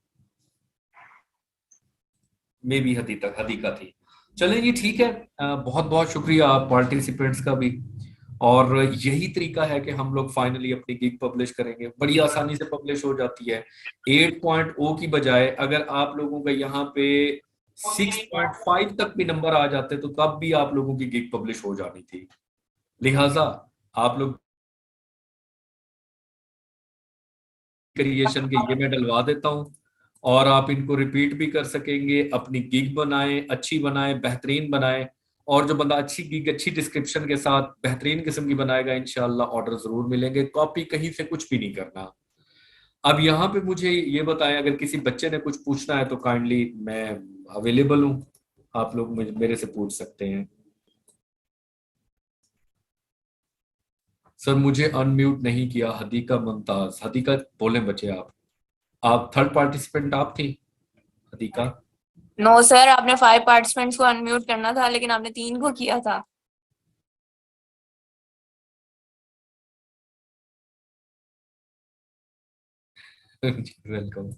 मे बी हदीका थी। चलें जी ठीक है, बहुत बहुत शुक्रिया आप पार्टिसिपेंट्स का भी। और यही तरीका है कि हम लोग फाइनली अपनी गिग पब्लिश करेंगे, बड़ी आसानी से पब्लिश हो जाती है। 8.0 की बजाय अगर आप लोगों का यहाँ पे 6.5 तक भी नंबर आ जाते तो तब भी आप लोगों की गिग पब्लिश हो जानी थी। लिहाजा आप लोग क्रिएशन के ये मैं डलवा देता हूँ और आप इनको रिपीट भी कर सकेंगे। अपनी गिग बनाएं, अच्छी बनाएं, बेहतरीन बनाएं, और जो बंदा अच्छी गिग अच्छी डिस्क्रिप्शन के साथ बेहतरीन किस्म की बनाएगा इंशाल्लाह ऑर्डर जरूर मिलेंगे। कॉपी कहीं से कुछ भी नहीं करना। अब यहाँ पे मुझे ये बताएं, अगर किसी बच्चे ने कुछ पूछना है तो काइंडली मैं अवेलेबल हूँ, आप लोग मेरे से पूछ सकते हैं। सर मुझे अनम्यूट नहीं किया। हदीका मुमताज, हदीका बोलें बच्चे आप थर्ड पार्टिसिपेंट आप थी हदीका? नो सर, आपने 5 पार्टिसिपेंट्स को अनम्यूट करना था लेकिन आपने 3 को किया था। वेलकम।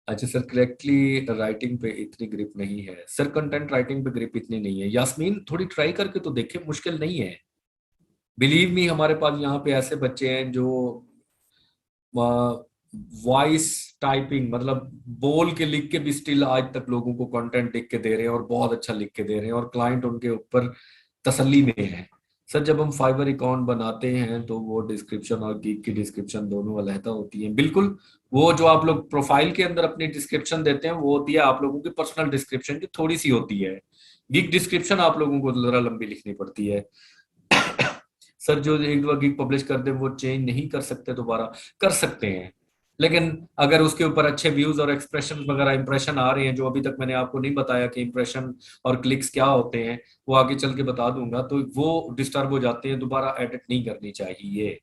अच्छा सर, करेक्टली राइटिंग पे इतनी ग्रिप नहीं है सर, कंटेंट राइटिंग पे ग्रिप इतनी नहीं है। यास्मीन थोड़ी ट्राई करके तो देखे, मुश्किल नहीं है। बिलीव मी, हमारे पास यहाँ पे ऐसे बच्चे हैं जो वॉइस टाइपिंग मतलब बोल के लिख के भी स्टिल आज तक लोगों को कंटेंट लिख के दे रहे हैं और बहुत अच्छा लिख के दे रहे हैं, और क्लाइंट उनके ऊपर तसल्ली में है। सर जब हम फाइवर अकाउंट बनाते हैं तो वो डिस्क्रिप्शन और गिग की डिस्क्रिप्शन दोनों अलहदा होती है। बिल्कुल वो जो आप लोग प्रोफाइल के अंदर अपनी डिस्क्रिप्शन देते हैं वो होती है आप लोगों की पर्सनल डिस्क्रिप्शन, की थोड़ी सी होती है। गिग डिस्क्रिप्शन आप लोगों को जरा लंबी लिखनी पड़ती है। सर जो एक दो गिग पब्लिश कर दे वो चेंज नहीं कर सकते, दोबारा कर सकते हैं, लेकिन अगर उसके ऊपर अच्छे व्यूज और एक्सप्रेशन वगैरह इंप्रेशन आ रहे हैं, जो अभी तक मैंने आपको नहीं बताया कि इंप्रेशन और क्लिक्स क्या होते हैं, वो आगे चल के बता दूंगा, तो वो डिस्टर्ब हो जाते हैं, दोबारा एडिट नहीं करनी चाहिए।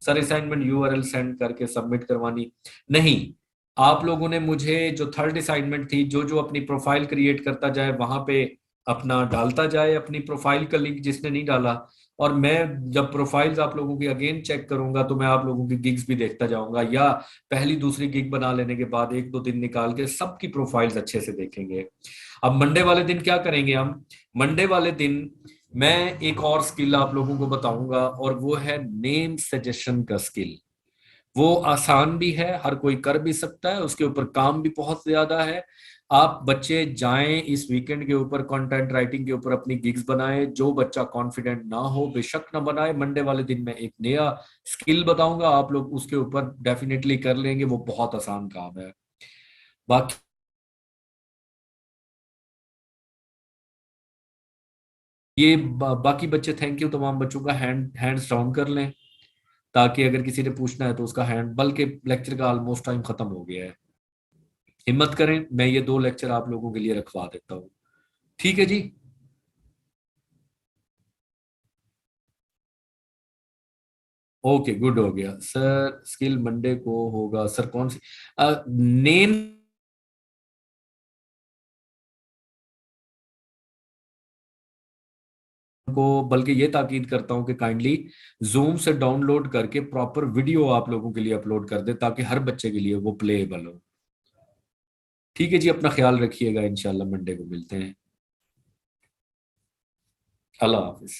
सर असाइनमेंट यूआरएल सेंड करके सबमिट करवानी नहीं, आप लोगों ने मुझे जो थर्ड असाइनमेंट थी, जो जो अपनी प्रोफाइल क्रिएट करता जाए वहां पे अपना डालता जाए अपनी प्रोफाइल का लिंक जिसने नहीं डाला, और मैं जब प्रोफाइल्स आप लोगों की अगेन चेक करूंगा तो मैं आप लोगों की गिग्स भी देखता जाऊंगा, या पहली दूसरी गिग बना लेने के बाद एक दो दिन निकाल के सबकी प्रोफाइल्स अच्छे से देखेंगे। अब मंडे वाले दिन क्या करेंगे हम, मंडे वाले दिन मैं एक और स्किल आप लोगों को बताऊंगा, और वो है नेम सजेशन का स्किल। वो आसान भी है, हर कोई कर भी सकता है, उसके ऊपर काम भी बहुत ज्यादा है। आप बच्चे जाएं इस वीकेंड के ऊपर कंटेंट राइटिंग के ऊपर अपनी गिग्स बनाएं, जो बच्चा कॉन्फिडेंट ना हो बेशक ना बनाए, मंडे वाले दिन मैं एक नया स्किल बताऊंगा, आप लोग उसके ऊपर डेफिनेटली कर लेंगे, वो बहुत आसान काम है। बाकी ये बाकी बच्चे, थैंक यू तमाम बच्चों का, हैंड्स डाउन कर लें ताकि अगर किसी ने पूछना है तो उसका हैंड, बल्कि लेक्चर का ऑलमोस्ट टाइम खत्म हो गया है, हिम्मत करें, मैं ये 2 लेक्चर आप लोगों के लिए रखवा देता हूँ, ठीक है जी। ओके गुड, हो गया सर। स्किल मंडे को होगा सर, कौन सी नेम को, बल्कि ये ताकीद करता हूं कि काइंडली जूम से डाउनलोड करके प्रॉपर वीडियो आप लोगों के लिए अपलोड कर दे ताकि हर बच्चे के लिए वो प्लेएबल हो। ठीक है जी, अपना ख्याल रखिएगा, इंशाल्लाह मंडे को मिलते हैं। अल्लाह हाफिज।